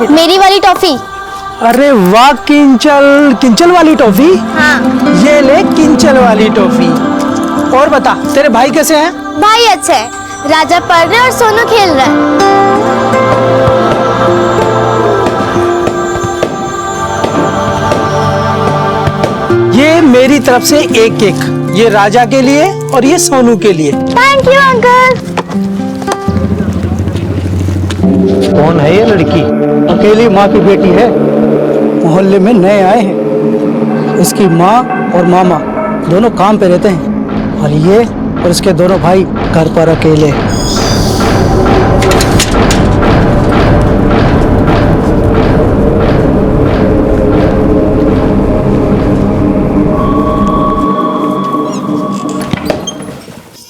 मेरी वाली टॉफी। अरे वाह किंचल, किंचल वाली टॉफी। हाँ। ये ले किंचल वाली टॉफी। और बता तेरे भाई कैसे हैं? भाई अच्छे है, राजा पढ़ रहे और सोनू खेल रहा है। ये मेरी तरफ से एक केक, ये राजा के लिए और ये सोनू के लिए। Thank you uncle. कौन है ये लड़की? अकेली माँ की बेटी है। मोहल्ले में नए आए हैं। इसकी माँ और मामा दोनों काम पे रहते हैं और ये और इसके दोनों भाई घर पर अकेले।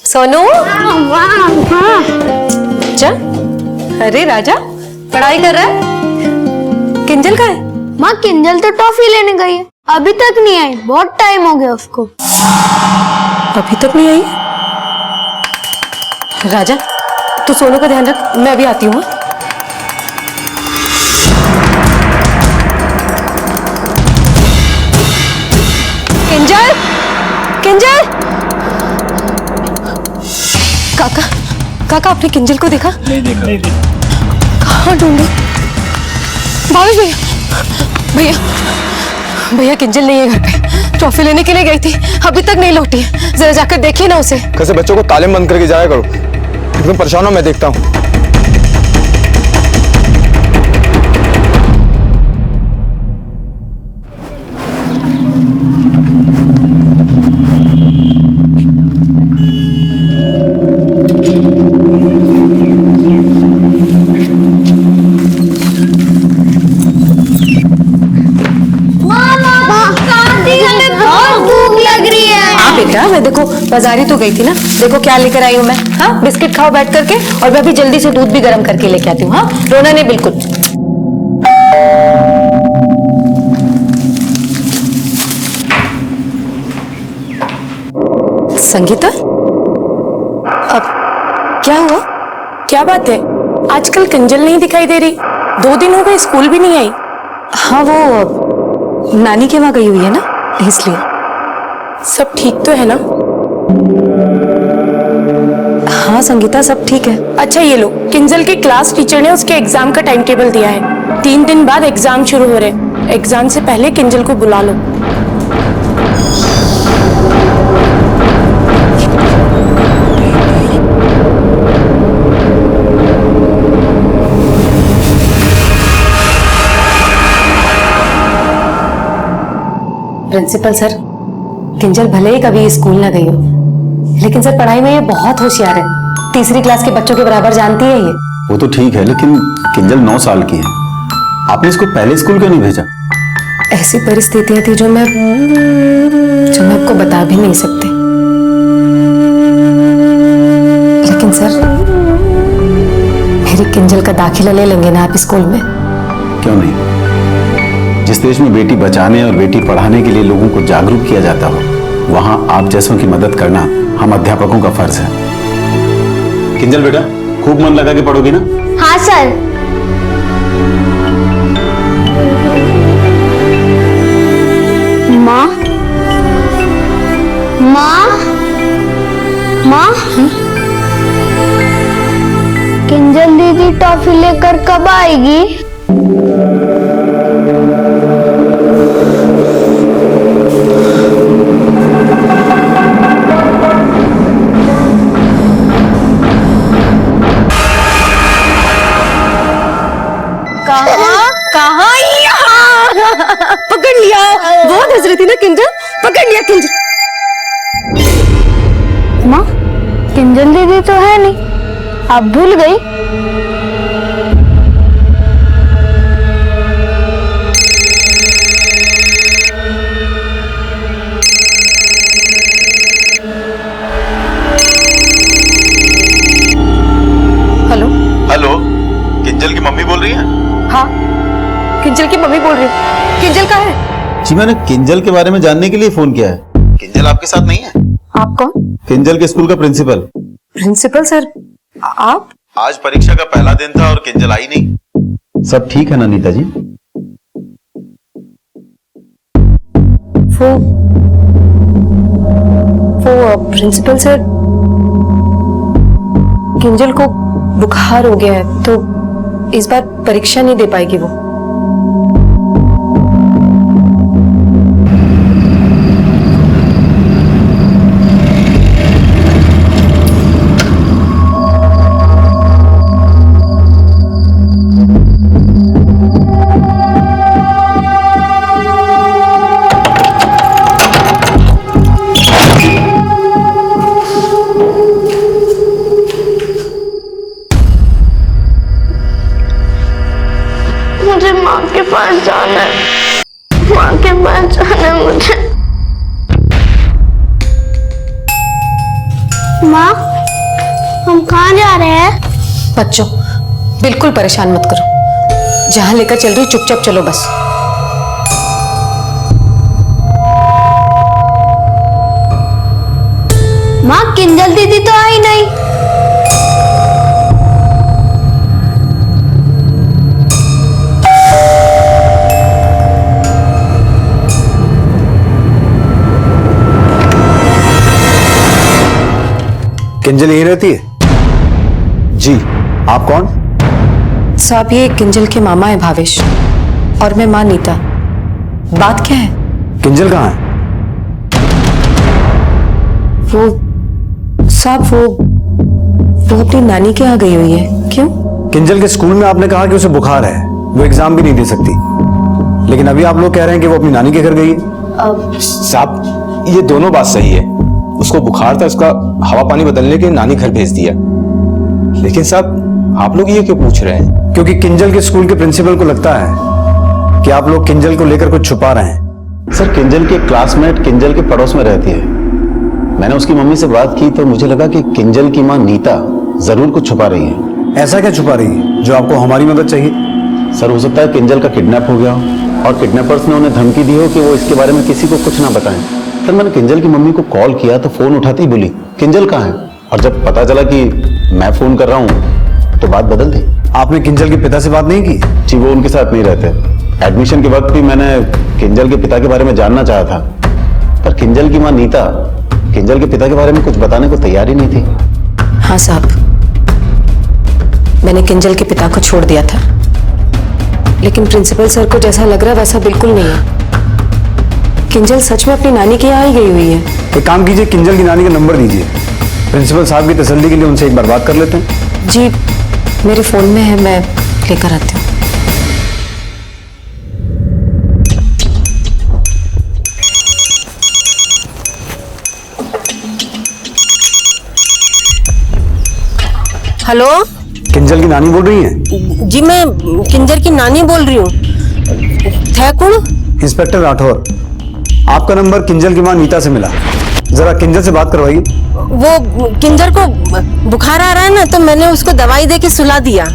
सोनू, अच्छा, अरे राजा पढ़ाई कर रहा है? किंजल का है? माँ किंजल तो टॉफी लेने गई है, अभी तक नहीं आई। बहुत टाइम हो गया उसको। अभी तक नहीं आई? राजा तू सोनू का ध्यान रख, मैं अभी आती हूँ। किंजल, किंजल, काका, काका आपने किंजल को देखा? नहीं देखा। कहाँ ढूंढे? भावेश भैया, भैया, भैया किंजल नहीं है घर पे। ट्रॉफी लेने के लिए गई थी, अभी तक नहीं लौटी है। जरा जाकर देखिए ना उसे। कैसे बच्चों को तालीम बंद करके जाया करो, एकदम परेशान हो। मैं देखता हूँ। बेटा मैं देखो बाजारी तो गई थी ना, देखो क्या लेकर आई हूँ मैं। हाँ, बिस्किट खाओ बैठ करके, और मैं भी जल्दी से दूध भी गर्म करके लेके आती हूँ। हाँ, रोना नहीं बिल्कुल। संगीता, अब क्या हुआ? क्या बात है? आजकल किंजल नहीं दिखाई दे रही, 2 दिन हो गए स्कूल भी नहीं आई। हाँ, वो नानी के वहां गई हुई है ना, इसलिए। सब ठीक तो है ना? हाँ संगीता, सब ठीक है। अच्छा ये लो, किंजल के क्लास टीचर ने उसके एग्जाम का टाइम टेबल दिया है। 3 दिन बाद एग्जाम शुरू हो रहे। एग्जाम से पहले किंजल को बुला लो। प्रिंसिपल सर, किंजल भले ही कभी स्कूल ना गई हो, लेकिन सर पढ़ाई में ये बहुत होशियार है। 3री क्लास के बच्चों के बराबर जानती है ये। वो तो ठीक है, लेकिन किंजल 9 साल की है। आपने इसको पहले स्कूल क्यों नहीं भेजा? ऐसी परिस्थितियां थी जो मैं आपको बता भी नहीं सकती। लेकिन सर, मेरी किंजल का दाखिला ले लेंगे ना आप स्कूल में? क्यों नहीं? जिस देश में बेटी बचाने और बेटी पढ़ाने के लिए लोगों को जागरूक किया जाता हो, वहां आप जैसों की मदद करना हम अध्यापकों का फर्ज है। किंजल बेटा, खूब मन लगा के पढ़ोगी ना? हाँ सर। माँ, माँ, माँ, किंजल दीदी टॉफी लेकर कब आएगी? कहाँ? यहाँ पकड़ लिया। बहुत हंस रही थी ना किंजल, पकड़ लिया किंजल। माँ, किंजल दीदी तो है नहीं, आप भूल गई? हेलो हेलो, किंजल की मम्मी बोल रही हैं? हाँ, किंजल की मम्मी बोल रही हूँ। किंजल कहाँ है? जी मैंने किंजल के बारे में जानने के लिए फोन किया है। किंजल आपके साथ नहीं है? आप कौन? किंजल के स्कूल का प्रिंसिपल। प्रिंसिपल सर, आप? आज परीक्षा का पहला दिन था और किंजल आई नहीं। सब ठीक है ना नीता जी? वो प्रिंसिपल सर, किंजल को बुखार हो गया है तो इस बार परीक्षा नहीं दे पाएगी वो। मुझे माँ के पास जाना है, माँ के पास जाना है मुझे। माँ, हम कहाँ जा रहे हैं? बच्चों, बिल्कुल परेशान मत करो, जहां लेकर चल रही चुपचाप चलो बस। माँ, किंजल दीदी तो आई नहीं। किंजल यहीं रहती है? जी, आप कौन? साहब, ये किंजल के मामा है भावेश और मैं माँ नीता। बात क्या है? किंजल कहाँ है? वो साहब, वो अपनी नानी के यहाँ गई हुई है। क्यों? किंजल के स्कूल में आपने कहा कि उसे बुखार है, वो एग्जाम भी नहीं दे सकती, लेकिन अभी आप लोग कह रहे हैं कि वो अपनी नानी के घर गई है। साहब, ये दोनों बात सही है। उसको बुखार था, उसका हवा पानी बदलने के नानी घर भेज दिया। लेकिन साहब, आप लोग ये क्यों पूछ रहे हैं? क्योंकि किंजल के स्कूल के प्रिंसिपल को लगता है कि आप लोग किंजल को लेकर कुछ छुपा रहे हैं। सर, किंजल के क्लासमेट किंजल के पड़ोस में रहती है। मैंने उसकी मम्मी से बात की तो मुझे लगा कि किंजल की माँ नीता जरूर कुछ छुपा रही है। ऐसा क्या छुपा रही है जो आपको हमारी मदद चाहिए? सर, हो सकता है किंजल का किडनैप हो गया हो और किडनैपर्स ने उन्हें धमकी दी हो कि वो इसके बारे में किसी को कुछ ना बताएं। सर, मैंने किंजल की मम्मी को कॉल किया तो फोन उठाते ही बोली किंजल कहाँ है, और जब पता चला कि मैं फोन कर रहा हूँ तो बात बदल दी। आपने किंजल के पिता से बात नहीं की? जी, वो उनके साथ नहीं रहते। एडमिशन के वक्त भी मैंने किंजल के पिता के बारे में जानना चाहा था, पर किंजल की माँ नीता किंजल के पिता के बारे में कुछ बताने को तैयार ही नहीं थी। हाँ साहब, मैंने किंजल के पिता को छोड़ दिया था, लेकिन प्रिंसिपल सर को जैसा लग रहा है वैसा बिल्कुल नहीं है। किंजल सच में अपनी नानी के यहाँ ही गई हुई है। एक काम कीजिए, किंजल की नानी का नंबर दीजिए, प्रिंसिपल साहब की तसल्ली के लिए उनसे एक बार बात कर लेते हैं। जी, मेरे फोन में है, मैं लेकर आती हूँ। हेलो, किंजल की नानी बोल रही हैं? जी मैं किंजल की नानी बोल रही हूँ। थे कौन? इंस्पेक्टर राठौर। आपका नंबर किंजल की माँ नीता से मिला, जरा किंजल से बात करवाइए। वो किंजल को बुखार आ रहा है ना, तो मैंने उसको दवाई दे के सुला दिया।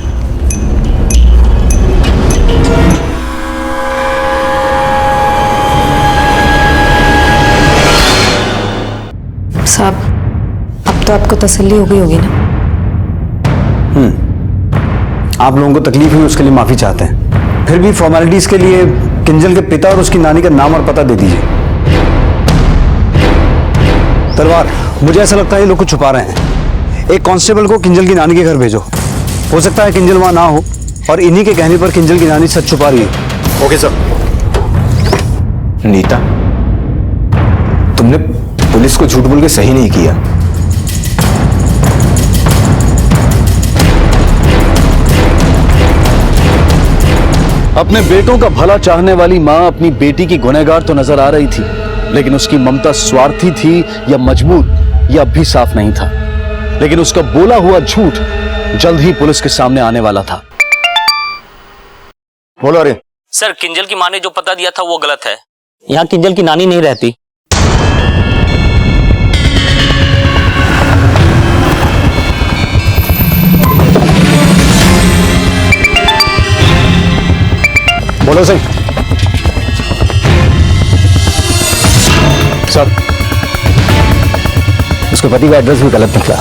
साहब, अब तो आपको तसल्ली हो गई होगी ना? आप लोगों को तकलीफ हुई उसके लिए माफी चाहते हैं, फिर भी फॉर्मेलिटीज के लिए किंजल के पिता और उसकी नानी का नाम और पता दे दीजिए। तलवार, मुझे ऐसा लगता है ये लोग कुछ छुपा रहे हैं। एक कांस्टेबल को किंजल की नानी के घर भेजो, हो सकता है किंजल वहां ना हो और इन्हीं के कहने पर किंजल की नानी सच छुपा रही है। Okay sir. नीता, तुमने पुलिस को झूठ बोल के सही नहीं किया। अपने बेटों का भला चाहने वाली माँ अपनी बेटी की गुनहगार तो नजर आ रही थी, लेकिन उसकी ममता स्वार्थी थी या मजबूर, यह अब भी साफ नहीं था। लेकिन उसका बोला हुआ झूठ जल्द ही पुलिस के सामने आने वाला था। बोलो। अरे सर, किंजल की माँ ने जो पता दिया था वो गलत है। यहाँ किंजल की नानी नहीं रहती। बोलो सही। सर, उसके पति का एड्रेस भी गलत निकला।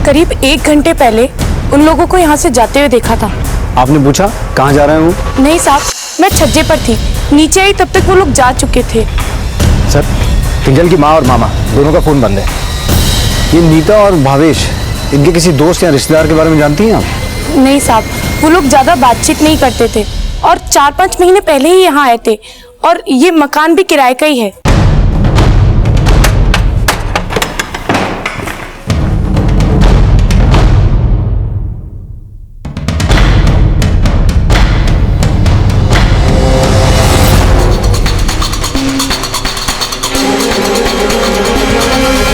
करीब 1 घंटे पहले उन लोगों को यहाँ से जाते हुए देखा था। आपने पूछा कहाँ जा रहे हैं वो? नहीं साहब, मैं छज्जे पर थी, नीचे आई तब तक वो लोग जा चुके थे। सर, किंजल की माँ और मामा दोनों का फोन बंद है। ये नीता और भावेश, इनके किसी दोस्त या रिश्तेदार के बारे में जानती हैं आप? नहीं साहब, वो लोग ज्यादा बातचीत नहीं करते थे और 4-5 महीने पहले ही यहाँ आए थे और ये मकान भी किराए का ही है।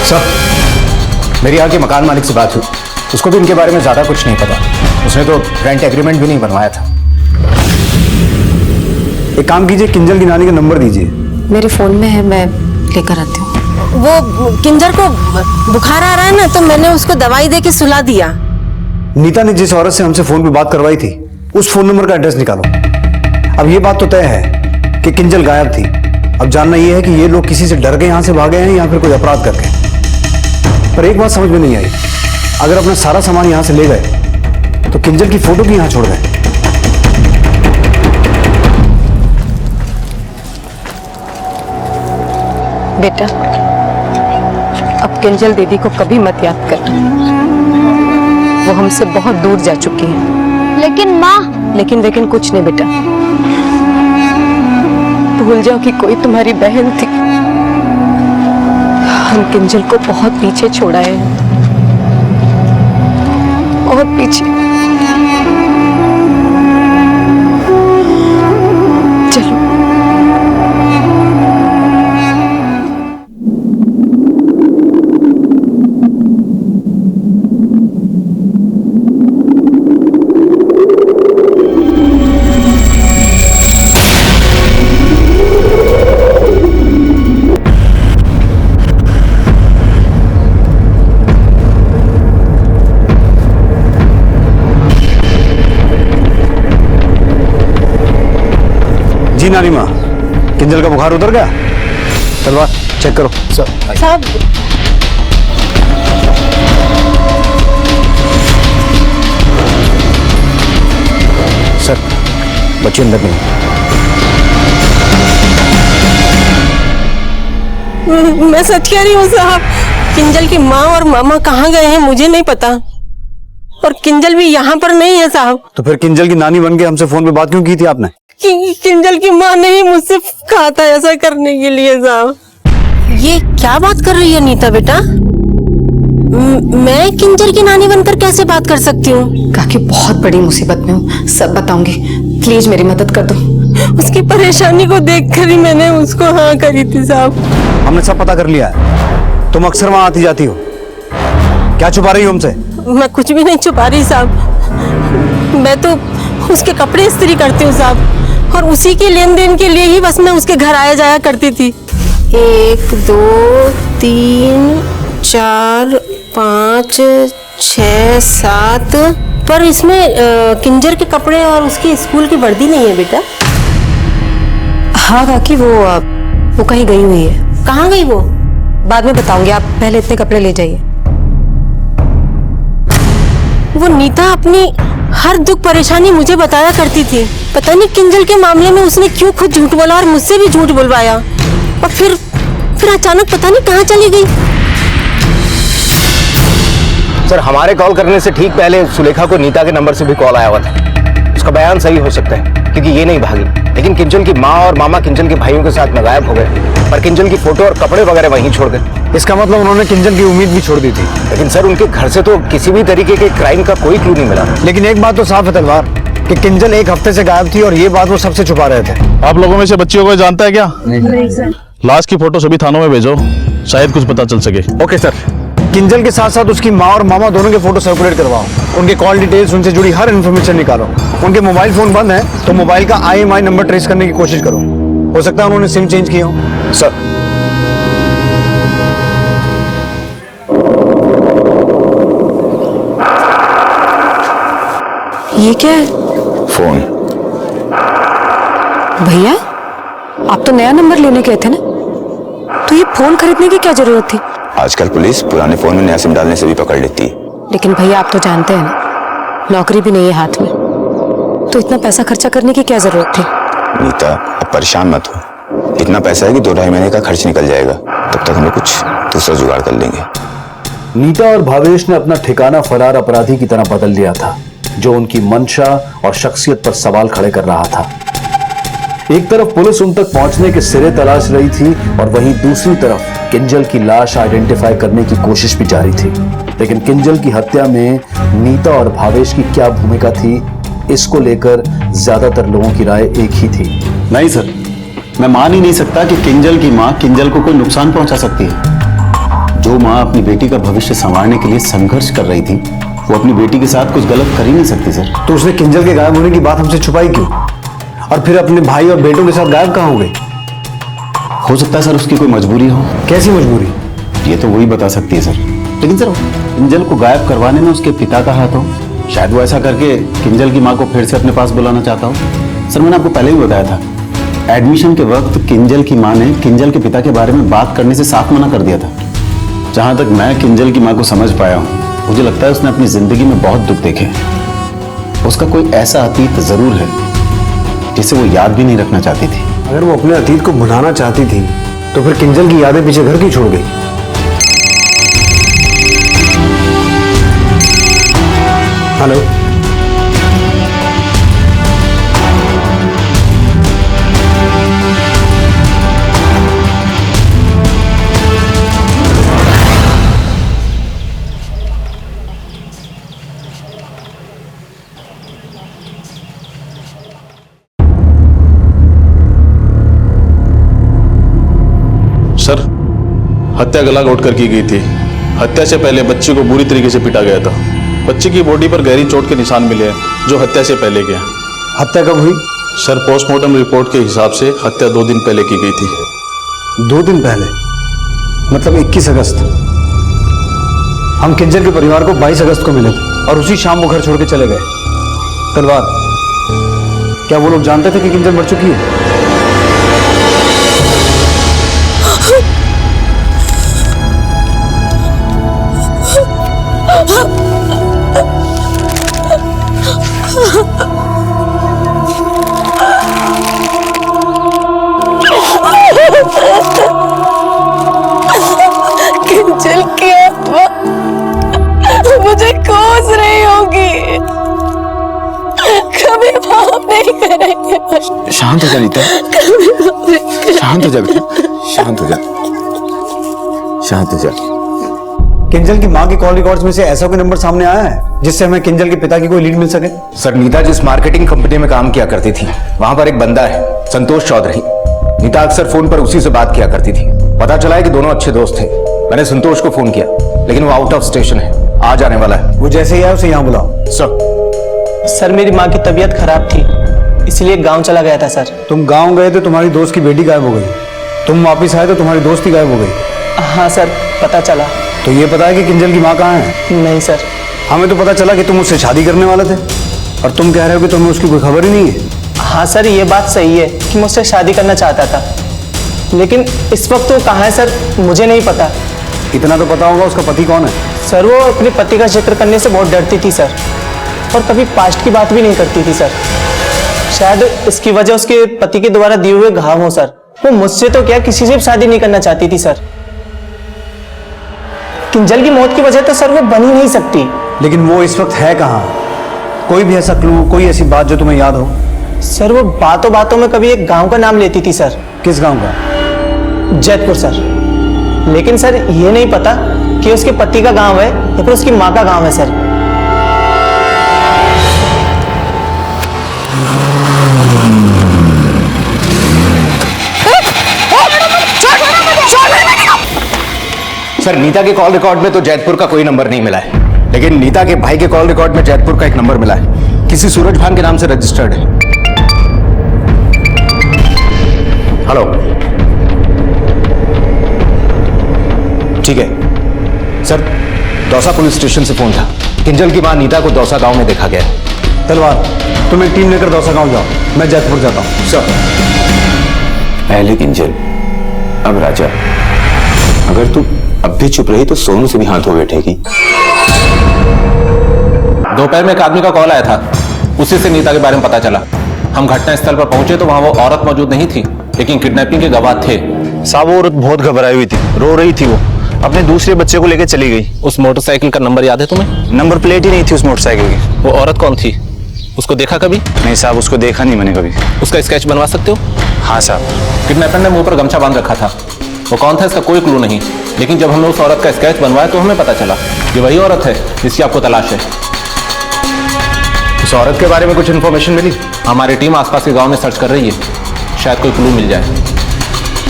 सर, मेरी यहाँ के मकान मालिक से बात हुई, उसको भी इनके बारे में ज्यादा कुछ नहीं पता। उसने तो रेंट एग्रीमेंट भी नहीं बनवाया था। एक काम कीजिए, किंजल की नानी का नंबर दीजिए। मेरे फोन में है, मैं लेकर आती हूँ। वो किंजर को बुखार आ रहा है ना, तो मैंने उसको दवाई दे के सुला दिया। नीता ने जिस औरत से हमसे फोन पे बात करवाई थी, उस फोन नंबर का एड्रेस निकालो। अब ये बात तो तय है कि किंजल गायब थी। अब जानना यह है कि ये लोग किसी से डर के यहां से भागे हैं या फिर कोई अपराध करके। पर एक बात समझ में नहीं आई, अगर अपना सारा सामान यहां से ले गए तो किंजल की फोटो भी यहां छोड़ गए। बेटा, अब किंजल दीदी को कभी मत याद कर, वो हमसे बहुत दूर जा चुकी है। लेकिन माँ। लेकिन कुछ नहीं बेटा, भूल जाओ कि कोई तुम्हारी बहन थी। हम किंजल को बहुत पीछे छोड़ा है, बहुत पीछे। चलो। जी नानी माँ, किंजल का बुखार उतर गया? तलवार चेक करो। साहब, सर, बच्ची अंदर नहीं। मैं सच कह रही हूँ साहब, किंजल की माँ और मामा कहाँ गए हैं मुझे नहीं पता, और किंजल भी यहाँ पर नहीं है साहब। तो फिर किंजल की नानी बन के हमसे फोन पे बात क्यों की थी आपने? किंजल की माँ ने ही मुझसे कहा था ऐसा करने के लिए साहब। ये क्या बात कर रही है नीता बेटा? मैं किंजल की नानी बनकर कैसे बात कर सकती हूँ? काकी बहुत बड़ी मुसीबत में हूँ, सब बताऊंगी, प्लीज मेरी मदद कर दो। उसकी परेशानी को देखकर ही मैंने उसको हाँ करी थी साहब। हमने सब पता कर लिया है, तुम अक्सर वहां आती जाती हो, क्या छुपा रही हो हमसे? मैं कुछ भी नहीं छुपा रही साहब, मैं तो उसके कपड़े इस्त्री करती हूँ साहब, और उसी के लेन देन के लिए ही बस मैं उसके घर आया जाया करती थी। 1 2 3 4 5 6 7, पर इसमें किंजर के कपड़े और उसकी स्कूल की वर्दी नहीं है बेटा। हाँ काकी, वो कहीं गई हुई है। कहाँ गई वो? बाद में बताऊंगी, आप पहले इतने कपड़े ले जाइए। वो नीता अपनी हर दुख परेशानी मुझे बताया करती थी, पता नहीं किंजल के मामले में उसने क्यों खुद झूठ बोला और मुझसे भी झूठ बुलवाया, और फिर अचानक पता नहीं कहाँ चली गई। सर, हमारे कॉल करने से ठीक पहले सुलेखा को नीता के नंबर से भी कॉल आया हुआ था। उसका बयान सही हो सकता है क्योंकि ये नहीं भागी, लेकिन किंजल की माँ और मामा किंजल के भाइयों के साथ में गायब हो गए, पर किंजल की फोटो और कपड़े वगैरह वहीं छोड़ गए। इसका मतलब उन्होंने किंजल की उम्मीद भी छोड़ दी थी। लेकिन सर, उनके घर से तो किसी भी तरीके के क्राइम का कोई क्लू नहीं मिला। लेकिन एक बात तो साफ है तलवार, कि किंजल 1 हफ्ते से गायब थी और ये बात वो सबसे छुपा रहे थे। आप लोगों में से बच्चियों को जानता है क्या? नहीं सर। लाश की फोटो सभी थानों में भेजो, शायद कुछ पता चल सके। Okay sir. किंजल के साथ साथ उसकी माँ और मामा दोनों के फोटो सर्कुलेट करवाओ, उनके कॉल डिटेल्स, उनसे जुड़ी हर इन्फॉर्मेशन निकालो। उनके मोबाइल फोन बंद है तो मोबाइल का IMI नंबर ट्रेस करने की कोशिश करो, हो सकता है उन्होंने सिम चेंज किया हो। सर, ये क्या है? फोन। भैया, आप तो नया नंबर लेने गए थे ना, तो ये फोन खरीदने की क्या जरूरत थी? आजकल पुलिस पुराने फोन में नया सिम डालने से भी पकड़ लेती है। लेकिन भैया आप तो जानते हैं ना, नौकरी भी नहीं है हाथ में, तो इतना पैसा खर्चा करने की क्या जरूरत थी। नीता अब परेशान मत हो, इतना पैसा है कि 2-2.5 महीने का खर्च निकल जाएगा, तब तक हम लोग कुछ दूसरा जुगाड़ कर लेंगे। नीता और भावेश ने अपना ठिकाना फरार अपराधी की तरह बदल लिया था, जो उनकी मंशा और शख्सियत पर सवाल खड़े कर रहा था। एक तरफ पुलिस उन तक पहुंचने के सिरे तलाश रही थी और वहीं दूसरी तरफ किंजल की लाश आइडेंटिफाई करने की कोशिश भी जारी थी। लेकिन किंजल की हत्या में नीता और भावेश की क्या भूमिका थी, इसको लेकर ज्यादातर लोगों की राय एक ही थी। नहीं सर, मैं मान ही नहीं सकता कि किंजल की मां किंजल को कोई नुकसान पहुंचा सकती है। जो मां अपनी बेटी का भविष्य संवारने के लिए संघर्ष कर रही थी, वो अपनी बेटी के साथ कुछ गलत कर ही नहीं सकती सर। तो उसने किंजल के गायब होने की बात हमसे छुपाई क्यों? और फिर अपने भाई और बेटों के साथ गायब कहाँ हो गई? हो सकता है सर उसकी कोई मजबूरी हो। कैसी मजबूरी? ये तो वही बता सकती है सर। लेकिन सर किंजल को गायब करवाने में उसके पिता का हाथ हो, शायद वो ऐसा करके किंजल की मां को फिर से अपने पास बुलाना चाहता हो। सर मैंने आपको पहले ही बताया था, एडमिशन के वक्त किंजल की मां ने किंजल के पिता के बारे में बात करने से साफ मना कर दिया था। जहां तक मैं किंजल की मां को समझ पाया हूं, मुझे लगता है उसने अपनी जिंदगी में बहुत दुख देखे। उसका कोई ऐसा अतीत जरूर है जिसे वो याद भी नहीं रखना चाहती थी। अगर वो अपने अतीत को भुलाना चाहती थी तो फिर किंजल की यादें पीछे घर की छोड़ गई। हेलो, सर, हत्या गला घोटकर की गई थी। हत्या से पहले बच्ची को बुरी तरीके से पीटा गया था। बच्ची की बॉडी पर गहरी चोट के निशान मिले हैं, जो हत्या से पहले के हैं। हत्या कब हुई? सर, पोस्टमार्टम रिपोर्ट के हिसाब से हत्या 2 दिन पहले की गई थी। 2 दिन पहले? मतलब 21 अगस्त। हम किंजल के परिवार को 22 अगस्त को मिले थे और उसी शाम वो घर छोड़ के चले गए। तलवार, क्या वो लोग जानते थे कि किंजल मर चुकी है? किंजल की आत्मा मुझे कोस रही होगी, कभी माफ नहीं करेंगे। शांत हो जा नीता, शांत हो जा बेटा, शांत हो जा, शांत हो जा। किंजल की मां के कॉल रिकॉर्ड्स में से ऐसा कोई नंबर सामने आया है जिससे हमें किंजल के पिता की कोई लीड मिल सके? सर, नीता जिस मार्केटिंग कंपनी में काम किया करती थी, वहां पर एक बंदा है संतोष चौधरी। नीता अक्सर फोन पर उसी से बात किया करती थी। पता चला है कि दोनों अच्छे दोस्त थे। मैंने संतोष को फोन किया, लेकिन वो आउट ऑफ स्टेशन है, आ जाने वाला है। वो जैसे ही आए उसे यहाँ बुलाओ। सर, मेरी माँ की तबीयत खराब थी, इसलिए गांव चला गया था सर। तुम गांव गए थे, तुम्हारी दोस्त की बेटी गायब हो गई। तुम वापस आए तो तुम्हारी दोस्त ही गायब हो गई। हाँ सर, पता चला। तो ये पता है कि किंजल की माँ कहाँ है? नहीं सर। हमें तो पता चला कि तुम उससे शादी करने वाले थे और तुम कह रहे हो कि तुम्हें उसकी कोई खबर ही नहीं है। हाँ सर, ये बात सही है कि मुझसे शादी करना चाहता था, लेकिन इस वक्त वो कहाँ है सर, मुझे नहीं पता। इतना तो पता होगा उसका पति कौन है? सर, वो अपने पति का जिक्र करने से बहुत डरती थी सर, और कभी पास्ट की बात भी नहीं करती थी सर। शायद इसकी वजह उसके पति के द्वारा दिए हुए घाव हो सर। वो मुझसे तो क्या, किसी से भी शादी नहीं करना चाहती थी सर। किंजल की मौत की वजह तो सर वो बन ही नहीं सकती। लेकिन वो इस वक्त है कहाँ? कोई भी ऐसा क्लू, कोई ऐसी बात जो तुम्हें याद हो? सर, वो बातों बातों में कभी एक गांव का नाम लेती थी सर। किस गांव का? जैतपुर सर। लेकिन सर ये नहीं पता कि उसके पति का गांव है या फिर उसकी माँ का गांव है सर। सर, नीता के कॉल रिकॉर्ड में तो जैतपुर का कोई नंबर नहीं मिला है, लेकिन नीता के भाई के कॉल रिकॉर्ड में जैतपुर का एक नंबर मिला है। किसी सूरज भान के नाम से रजिस्टर्ड है। हेलो, ठीक है सर, दौसा पुलिस स्टेशन से फोन था। किंजल की मां नीता को दौसा गांव में देखा गया है। तलवार, तुम एक टीम लेकर दौसा गांव जाओ, मैं जैतपुर जाता हूँ। सर। पहले किंजल, अब राजा। अगर तू अब भी चुप रही तो सोनू से भी हाथ हो बैठेगी। दोपहर में एक आदमी का कॉल आया था, उसी से नीता के बारे में पता चला। हम घटनास्थल पर पहुंचे तो वहां वो औरत मौजूद नहीं थी, लेकिन किडनैपिंग के गवाह थे। साहब वो औरत बहुत घबराई हुई थी, रो रही थी, वो अपने दूसरे बच्चे को लेकर चली गई। उस मोटरसाइकिल का नंबर याद है तुम्हें? नंबर प्लेट ही नहीं थी उस मोटरसाइकिल की। वो औरत कौन थी? उसको देखा कभी? नहीं साहब, उसको देखा नहीं मैंने कभी। उसका स्केच बनवा सकते हो? हाँ साहब। किडनैपर ने मुंह पर गमछा बांध रखा था। वो कौन था इसका कोई क्लू नहीं, लेकिन जब हमने उस औरत का स्केच बनवाया तो हमें पता चला ये वही औरत है जिसकी आपको तलाश है। उस औरत के बारे में कुछ इन्फॉर्मेशन मिली? हमारी टीम आसपास के गांव में सर्च कर रही है, शायद कोई क्लू मिल जाए।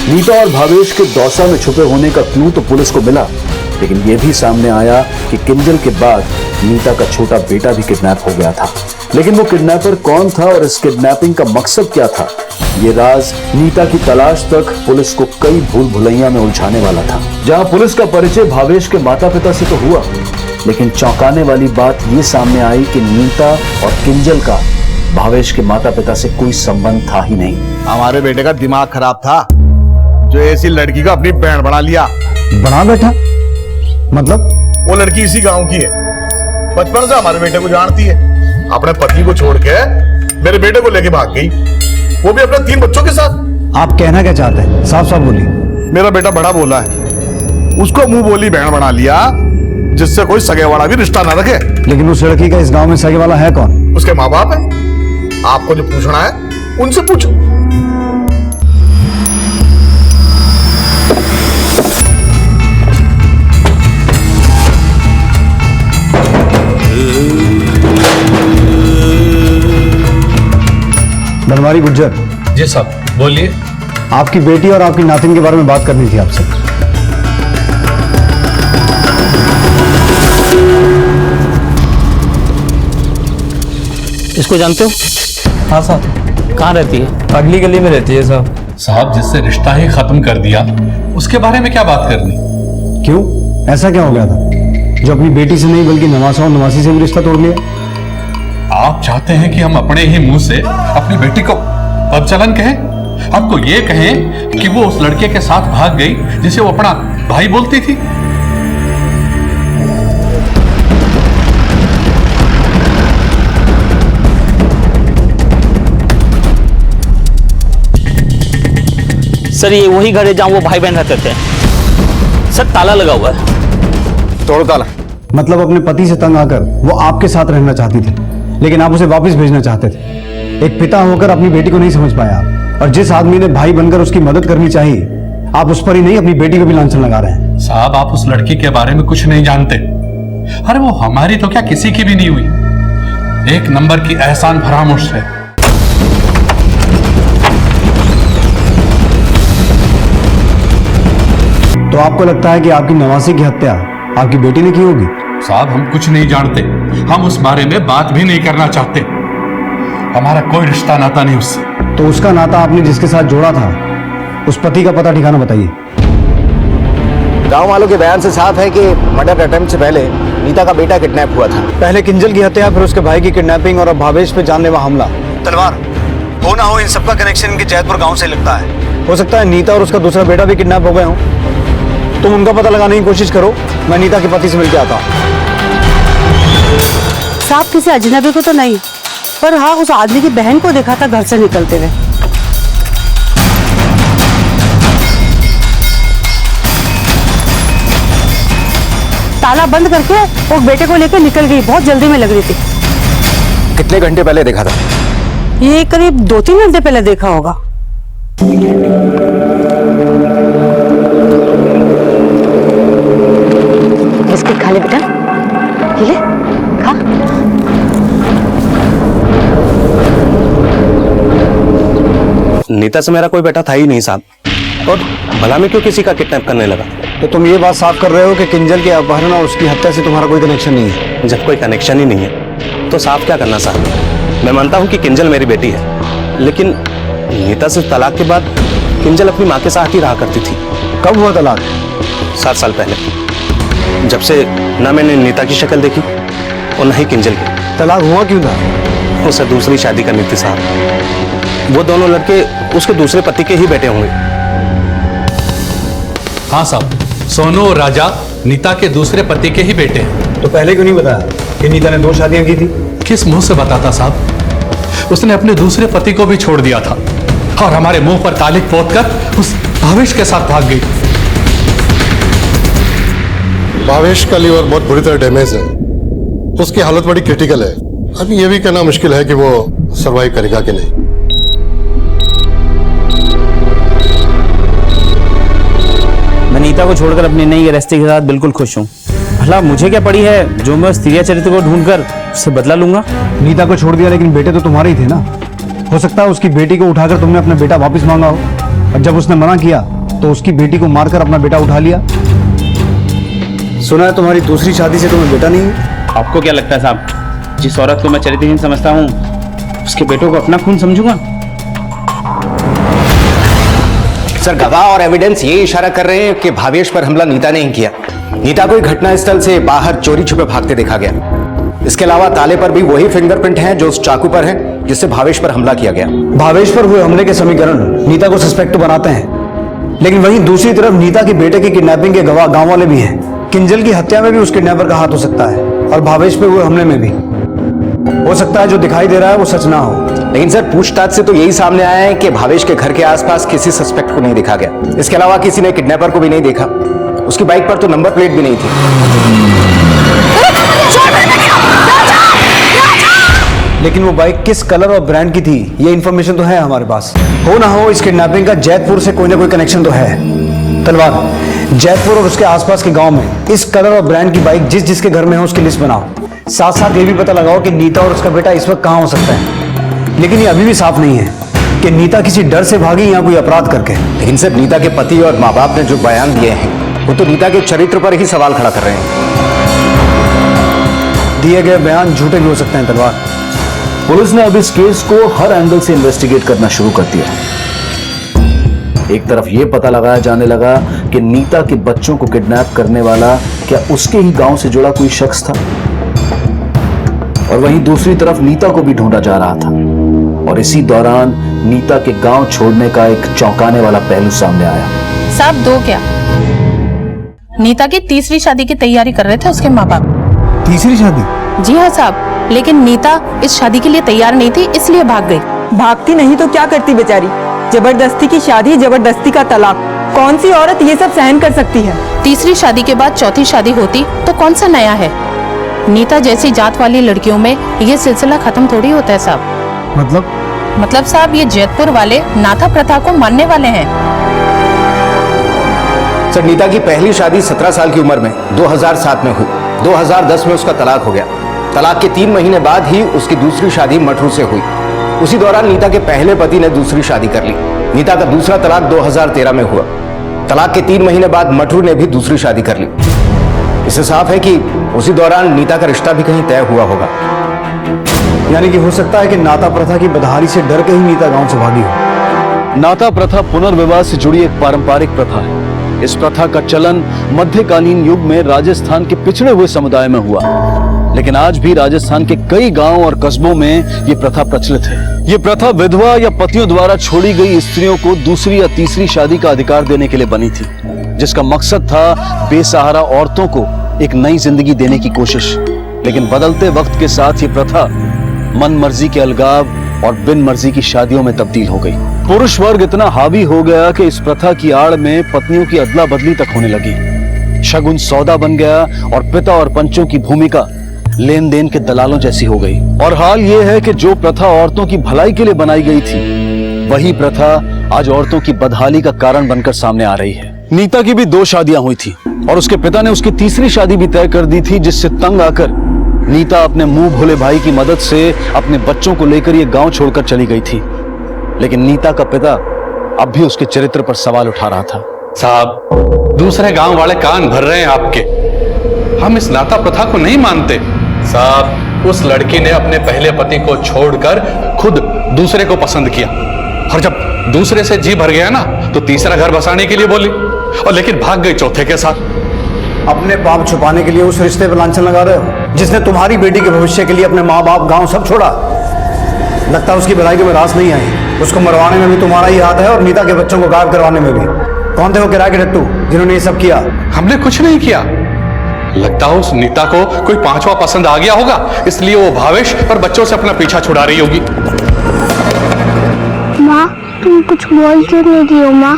नीता और भावेश के दौसा में छुपे होने का क्लू तो पुलिस को मिला, लेकिन यह भी सामने आया कि किंजल के बाद नीता का छोटा बेटा भी किडनैप हो गया था। लेकिन वो किडनैपर कौन था और इस किडनैपिंग का मकसद क्या था, ये राज नीता की तलाश तक पुलिस को कई भूल भुलैया में उलझाने वाला था। जहां पुलिस का परिचय भावेश के माता पिता से तो हुआ, लेकिन चौंकाने वाली बात ये सामने आई कि नीता और किंजल का भावेश के माता पिता से कोई संबंध था ही नहीं। हमारे बेटे का दिमाग खराब था, जो ऐसी लड़की को अपनी बहन बना लिया। बना बैठा मतलब? वो लड़की इसी गांव की है, बचपन से हमारे बेटे को जानती है। अपने पति को छोड़ के मेरे बेटे को लेके भाग गई, वो भी अपने 3 बच्चों के साथ। आप कहना क्या चाहते हैं? साफ साफ बोलिए। मेरा बेटा बड़ा बोला है, उसको मुंह बोली बहन बना लिया, जिससे कोई सगे वाला भी रिश्ता ना रखे। लेकिन उस लड़की का इस गांव में सगे वाला है कौन? उसके माँ बाप है। आपको जो पूछना है उनसे पूछो। बनवारी गुज्जर जी साहब, बोलिए। आपकी बेटी और आपकी नातिन के बारे में बात करनी थी आपसे। इसको जानते हो? हाँ साहब। कहाँ रहती है? अगली गली में रहती है साहब। साहब, जिससे रिश्ता ही खत्म कर दिया उसके बारे में क्या बात करनी? क्यों, ऐसा क्या हो गया था जो अपनी बेटी से नहीं बल्कि नवासा और नवासी से भी रिश्ता तोड़ लिया? आप चाहते हैं कि हम अपने ही मुंह से अपनी बेटी को बदचलन कहें? आपको ये कहें कि वो उस लड़के के साथ भाग गई जिसे वो अपना भाई बोलती थी? सर ये वही घर है जहाँ वो भाई बहन रहते थे। सर ताला लगा हुआ है। तोड़ ताला। मतलब अपने पति से तंग आकर वो आपके साथ रहना चाहती थी, लेकिन आप उसे वापस भेजना चाहते थे। एक पिता होकर अपनी बेटी को नहीं समझ पाया आप, और जिस आदमी ने भाई बनकर उसकी मदद करनी चाहिए, आप उस पर ही नहीं अपनी बेटी को भी लांछन लगा रहे हैं। साहब, आप उस लड़की के बारे में कुछ नहीं जानते। अरे वो हमारी तो क्या किसी की भी नहीं हुई। एक नंबर की एहसान फरामोश है। तो आपको लगता है कि आपकी नवासी की हत्या आपकी बेटी ने की होगी? साहब, हम कुछ नहीं जानते, हम उस बारे में बात भी नहीं करना चाहते। हमारा कोई रिश्ता नाता नहीं उससे। तो उसका नाता आपने जिसके साथ जोड़ा था, उस पति का पता ठिकाना बताइए। गांव वालों के बयान से साफ है कि मर्डर अटेम्प्ट से पहले नीता का बेटा किडनैप हुआ था। पहले किंजल की हत्या, फिर उसके भाई की किडनैपिंग और अब भावेश पे जानलेवा हमला। तलवार हो ना हो, इन सबका कनेक्शन इनके जैतपुर गांव से लगता है। हो सकता है नीता और उसका दूसरा बेटा भी किडनैप हो गए हों। तुम उनका पता लगाने की कोशिश करो, मैं नीता के पति से मिलकर आता हूँ। साहब किसी अजनबी को तो नहीं, पर हाँ उस आदमी की बहन को देखा था घर से निकलते हुए। ताला बंद करके वो बेटे को लेकर निकल गई, बहुत जल्दी में लग रही थी। कितने घंटे पहले देखा था? ये करीब 2-3 घंटे पहले देखा होगा। बिस्किट खा ले बेटा, ये ले खा। नीता से मेरा कोई बेटा था ही नहीं साहब, और भला में क्यों किसी का किडनैप करने लगा? तो तुम ये बात साफ कर रहे हो कि किंजल के अपहरण और उसकी हत्या से तुम्हारा कोई कनेक्शन नहीं है? जब कोई कनेक्शन ही नहीं है तो साफ क्या करना साहब? मैं मानता हूँ कि किंजल मेरी बेटी है, लेकिन नीता से तलाक के बाद किंजल अपनी माँ के साथ ही रहा करती थी। कब हुआ तलाक? 7 साल पहले, जब से ना मैंने नीता की शक्ल देखी और न ही किंजल की। तलाक हुआ क्यों था? उसे दूसरी शादी करनी थी साहब। वो दोनों लड़के उसके दूसरे पति के ही बेटे होंगे। हाँ साहब, सोनू और राजा नीता के दूसरे पति के ही बेटे हैं। तो पहले क्यों नहीं बताया कि नीता ने 2 शादियां की थी? किस मुंह से बताता साहब? उसने अपने दूसरे पति को भी छोड़ दिया था और हमारे मुंह पर तालिक पोतकर उस भावेश के साथ भाग गई। भावेश का लीवर बहुत बुरी तरह डैमेज है, उसकी हालत बड़ी क्रिटिकल है। अभी ये भी कहना मुश्किल है कि वो सरवाइव करेगा कि नहीं। मैं नीता को छोड़कर अपनी नई गृहस्थी के साथ बिल्कुल खुश हूँ। भला मुझे क्या पड़ी है जो मैं उस स्त्रीय चरित्र को ढूंढकर उससे बदला लूंगा। नीता को छोड़ दिया लेकिन बेटे तो तुम्हारे ही थे ना। हो सकता है उसकी बेटी को उठाकर तुमने अपना बेटा वापस मांगा हो, और जब उसने मना किया तो उसकी बेटी को मारकर अपना बेटा उठा लिया। सुना है तुम्हारी दूसरी शादी से तुम्हें बेटा नहीं है। आपको क्या लगता है साहब, जिस औरत को मैं चरित्रहीन समझता हूँ उसके बेटों को अपना खून समझूंगा? सर, गवाह और एविडेंस ये इशारा कर रहे हैं कि भावेश पर हमला नीता ने ही किया। नीता को घटनास्थल से बाहर चोरी छुपे भागते देखा गया। इसके अलावा ताले पर भी वही फिंगरप्रिंट हैं जो उस चाकू पर है जिससे भावेश पर हमला किया गया। भावेश पर हुए हमले के समीकरण नीता को सस्पेक्ट तो बनाते हैं, लेकिन वहीं दूसरी तरफ नीता की बेटे की किडनैपिंग के गवाह गांव वाले भी हैं। किंजल की हत्या में भी उस किडनैपर का हाथ हो सकता है और भावेश पे हुए हमले में भी। हो सकता है जो दिखाई दे रहा है वो सच ना हो। लेकिन सर, पूछताछ से तो यही सामने आया है कि भावेश के घर के आसपास किसी सस्पेक्ट को नहीं देखा गया। इसके अलावा किसी ने किडनैपर को भी नहीं देखा। उसकी बाइक पर तो नंबर प्लेट भी नहीं थी। लेकिन वो बाइक किस कलर और ब्रांड की थी ये इन्फॉर्मेशन तो है हमारे पास। हो ना हो इस किडनैपिंग का जैतपुर से कोई ना कोई कनेक्शन तो है। तलवार, जैतपुर और उसके आसपास के गांव में इस कलर और ब्रांड की बाइक जिस जिसके घर में है उसकी लिस्ट बनाओ। साथ साथ ये भी पता लगाओ कि नीता और उसका बेटा इस वक्त कहां हो सकता है। लेकिन ये अभी भी साफ नहीं है कि नीता किसी डर से भागी या कोई अपराध करके। लेकिन सर, नीता के पति और माँ बाप ने जो बयान दिए हैं वो तो नीता के चरित्र पर ही सवाल खड़ा कर रहे हैं। दिए गए बयान झूठे भी हो सकते हैं तलवार। पुलिस ने अब इस केस को हर एंगल से इन्वेस्टिगेट करना शुरू कर दिया। एक तरफ यह पता लगाया जाने लगा कि नीता के बच्चों को किडनैप करने वाला क्या उसके ही गांव से जुड़ा कोई शख्स था, और वहीं दूसरी तरफ नीता को भी ढूंढा जा रहा था। और इसी दौरान नीता के गांव छोड़ने का एक चौंकाने वाला पहलू सामने आया। साहब, दो क्या, नीता की तीसरी शादी की तैयारी कर रहे थे उसके माँ बाप। तीसरी शादी? जी हाँ साहब, लेकिन नीता इस शादी के लिए तैयार नहीं थी, इसलिए भाग गई। भागती नहीं तो क्या करती बेचारी? जबरदस्ती की शादी, जबरदस्ती का तलाक। कौन सी औरत ये सब सहन कर सकती है? तीसरी शादी के बाद चौथी शादी होती तो कौन सा नया है? नीता जैसी जात वाली लड़कियों में ये सिलसिला खत्म थोड़ी होता है साहब। मतलब साहब, ये जैतपुर वाले नाथा प्रथा को मानने वाले हैं। सर, नीता की पहली शादी 17 साल की उम्र में 2007 में हुई। 2010 में उसका तलाक हो गया। तलाक के 3 महीने बाद ही उसकी दूसरी शादी मठरू से हुई। उसी दौरान नीता के पहले पति ने दूसरी शादी कर ली। नीता का दूसरा तलाक 2013 में हुआ। तलाक के 3 महीने बाद मठरू ने भी दूसरी शादी कर ली। इससे साफ है कि उसी दौरान नीता का रिश्ता भी कहीं तय हुआ होगा। यानी कि हो सकता है कि नाता प्रथा की बदहाली से डर के ही नीता गांव से भागी हो। नाता प्रथा पुनर्विवाह से जुड़ी एक पारंपरिक प्रथा है। इस प्रथा का चलन मध्यकालीन युग में राजस्थान के पिछड़े हुए समुदाय में हुआ, लेकिन आज भी राजस्थान के कई गांव और कस्बों में ये प्रथा प्रचलित है। ये प्रथा विधवा या पतियों द्वारा छोड़ी गई स्त्रियों को दूसरी या तीसरी शादी का अधिकार देने के लिए बनी थी, जिसका मकसद था बेसहारा औरतों को एक नई जिंदगी देने की कोशिश। लेकिन बदलते वक्त के साथ ये प्रथा मन मर्जी के अलगाव और बिन मर्जी की शादियों में तब्दील हो गई। पुरुष वर्ग इतना हावी हो गया कि इस प्रथा की आड़ में पत्नियों की अदला बदली तक होने लगी। शगुन सौदा बन गया और पिता और पंचों की भूमिका लेन देन के दलालों जैसी हो गई। और हाल ये है कि जो प्रथा औरतों की भलाई के लिए बनाई गई थी, वही प्रथा आज औरतों की बदहाली का कारण बनकर सामने आ रही है। नीता की भी 2 शादियां हुई थी और उसके पिता ने उसकी तीसरी शादी भी तय कर दी थी, जिससे तंग आकर नीता अपने मुंह भोले भाई की मदद से अपने बच्चों को लेकर ये गांव छोड़कर चली गई थी। लेकिन नीता का पिता अब भी उसके चरित्र पर सवाल उठा रहा था। साहब, दूसरे गांव वाले कान भर रहे हैं आपके। हम इस नाता प्रथा को नहीं मानते। साहब, उस लड़की ने अपने पहले पति को छोड़कर खुद दूसरे को पसंद किया, और जब दूसरे से जी भर गया ना तो तीसरा घर बसाने के लिए बोली, और लेकिन भाग गई चौथे के साथ। अपने पाप छुपाने के लिए उस रिश्ते पर लांछन लगा रहे हो जिसने तुम्हारी बेटी के भविष्य के लिए अपने माँ बाप गांव सब छोड़ा। लगता है उसकी भलाई के में रास नहीं आई। उसको मरवाने में भी तुम्हारा ही हाथ है और नीता के बच्चों को गायब करवाने में भी। कौन थे वो किराए के टट्टू जिन्होंने ये सब किया? हमने कुछ नहीं किया। लगता है उस नीता को कोई पांचवा पसंद आ गया होगा, इसलिए वो भावेश और बच्चों से अपना पीछा छुड़ा रही होगी। माँ तुम कुछ बोल क्यों नहीं रही हो माँ?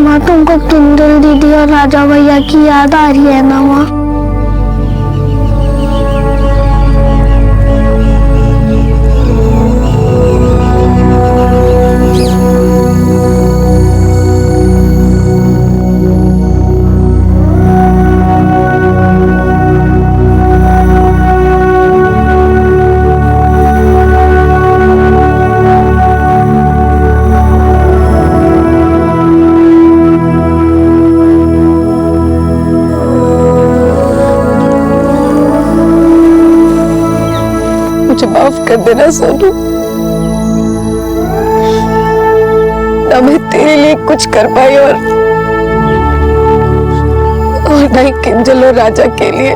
माँ तुमको किंजल दीदी और राजा भैया की याद आ रही है ना माँ? मुझे माफ कर देना सोनू, ना मैं तेरे लिए कुछ कर पाई और ना ही किंजल और राजा के लिए।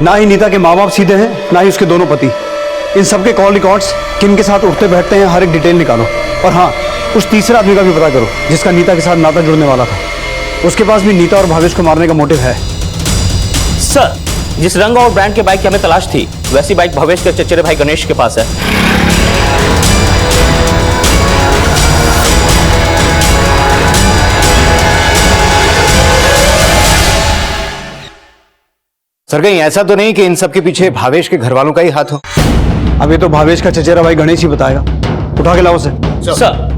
ना ही नीता के माँ बाप सीधे हैं, ना ही उसके दोनों पति। इन सबके कॉल रिकॉर्ड्स, किन के साथ उठते बैठते हैं, हर एक डिटेल निकालो। और हाँ, उस तीसरे आदमी का भी पता करो जिसका नीता के साथ नाता जुड़ने वाला था। उसके पास भी नीता और भावेश को मारने का मोटिव है। सर, जिस रंग और ब्रांड के बाइक की हमें तलाश थी, वैसी बाइक भवेश के चचेरे भाई गणेश के पास है। सर कहीं ऐसा तो नहीं कि इन सब के पीछे भावेश के घर वालों का ही हाथ हो? अब ये तो भावेश का चचेरा भाई गणेश ही बताएगा। उठा के लाओ उसे। सर,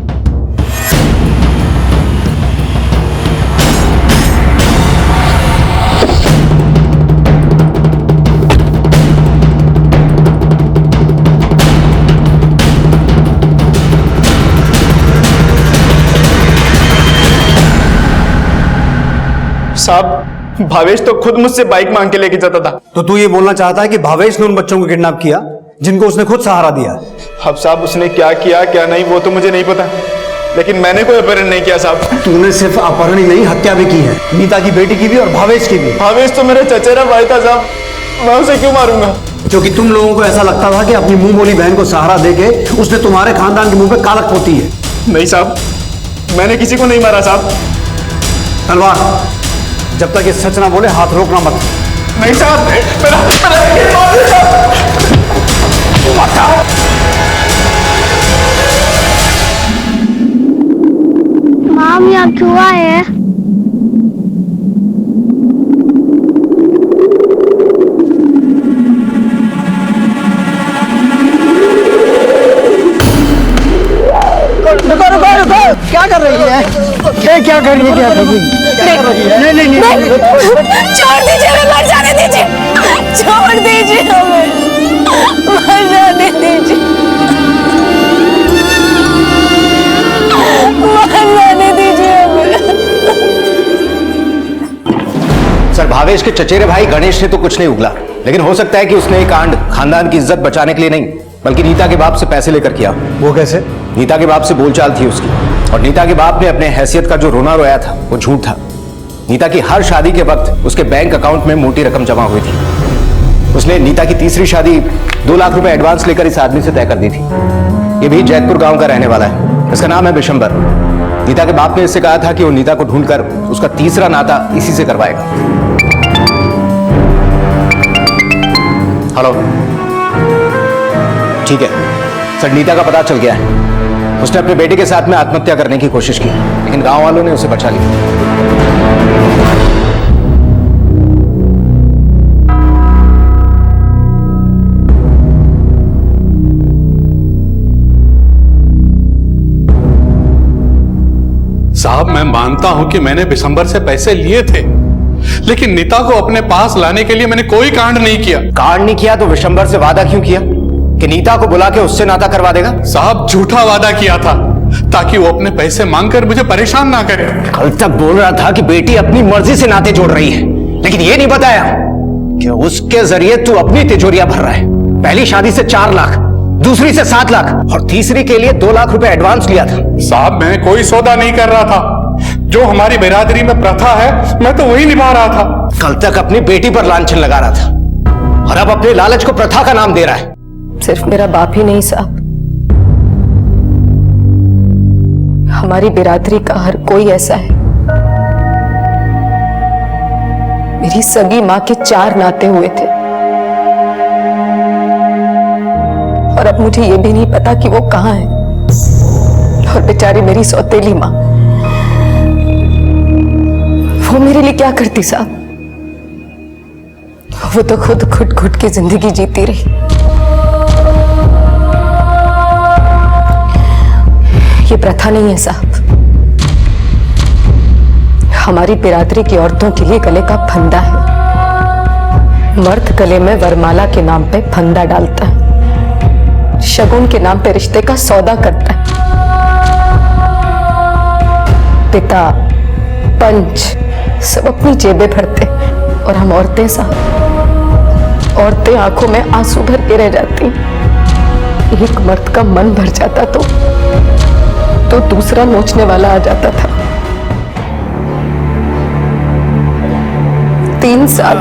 साहब भावेश तो खुद मुझसे बाइक मांग के लेके जाता था। तो तू ये बोलना चाहता है कि भावेश ने उन बच्चों को किडनैप किया जिनको उसने खुद सहारा दिया? अब साहब उसने क्या किया क्या नहीं वो तो मुझे नहीं पता, लेकिन मैंने कोई अपहरण नहीं किया साहब। तूने सिर्फ अपहरण ही नहीं, हत्या भी की है, नीता की बेटी की भी और भावेश की भी। भावेश तो मेरा चचेरा भाई था साहब, मैं उसे क्यों मारूंगा? क्योंकि तुम लोगों को ऐसा लगता था कि अपनी मुंह बोली बहन को सहारा देके उसने तुम्हारे खानदान के मुंह पे कालक पोती है। नहीं साहब, मैंने किसी को नहीं मारा साहब। तलवार, जब तक ये सच ना बोले हाथ रोकना मत। नहीं साहब, माम यहाँ क्यों आए हैं? रुको, क्या कर रही है? क्या कर रही है? क्या कर रही है? नहीं, छोड़ दीजिए, हमें मर जाने दीजिए, छोड़ दीजिए, हमें मर जाने दीजिए, मर जाने दीजिए हमें। सर भावेश के चचेरे भाई गणेश ने तो कुछ नहीं उगला, लेकिन हो सकता है कि उसने ये कांड खानदान की इज्जत बचाने के लिए नहीं बल्कि नीता के बाप से पैसे लेकर किया। वो कैसे? नीता के बाप से बोलचाल थी उसकी, और नीता के बाप ने अपने हैसियत का जो रोना रोया था वो झूठ था। नीता की हर शादी के वक्त उसके बैंक अकाउंट में मोटी रकम जमा हुई थी। उसने नीता की तीसरी शादी 2 लाख रुपए एडवांस लेकर इस आदमी से तय कर दी थी। ये भी जैतपुर गांव का रहने वाला है, इसका नाम है बिशंबर। नीता के बाप ने इससे कहा था कि वो नीता को ढूंढकर उसका तीसरा नाता इसी से करवाएगा। हेलो, ठीक है सर, नीता का पता चल गया है। उसने अपने बेटे के साथ में आत्महत्या करने की कोशिश की, लेकिन गांव वालों ने उसे बचा लिया। साहब मैं मानता हूं कि मैंने बिशंबर से पैसे लिए थे, लेकिन नीता को अपने पास लाने के लिए मैंने कोई कांड नहीं किया। कांड नहीं किया तो विशंबर से वादा क्यों किया कि नीता को बुला के उससे नाता करवा देगा? साहब झूठा वादा किया था ताकि वो अपने पैसे मांगकर मुझे परेशान ना करे। कल तक बोल रहा था कि बेटी अपनी मर्जी से नाते जोड़ रही है, लेकिन ये नहीं बताया कि उसके जरिए तू अपनी तिजोरियां भर रहा है। पहली शादी से 4 लाख, दूसरी से 7 लाख और तीसरी के लिए 2 लाख रुपए एडवांस लिया था। साहब मैं कोई सौदा नहीं कर रहा था, जो हमारी बिरादरी में प्रथा है मैं तो वही निभा रहा था। कल तक अपनी बेटी पर लांछन लगा रहा था और अब अपने लालच को प्रथा का नाम दे रहा है। सिर्फ मेरा बाप ही नहीं साहब, हमारी बिरादरी का हर कोई ऐसा है। मेरी सगी मां के 4 नाते हुए थे और अब मुझे ये भी नहीं पता कि वो कहां है। और बेचारी मेरी सौतेली मां, वो मेरे लिए क्या करती साहब? वो तो खुद घुट घुट की जिंदगी जीती रही। ये प्रथा नहीं है साहब, हमारी बिरादरी की औरतों के लिए गले का फंदा है। मर्द गले में वरमाला के नाम पे फंदा डालता है, शगुन के नाम पे रिश्ते का सौदा करता है। पिता पंच सब अपनी जेबें भरते और हम औरतें साहब, औरतें आंखों में आंसू भर के रह जाती। एक मर्द का मन भर जाता तो दूसरा नोचने वाला आ जाता था। 3 साल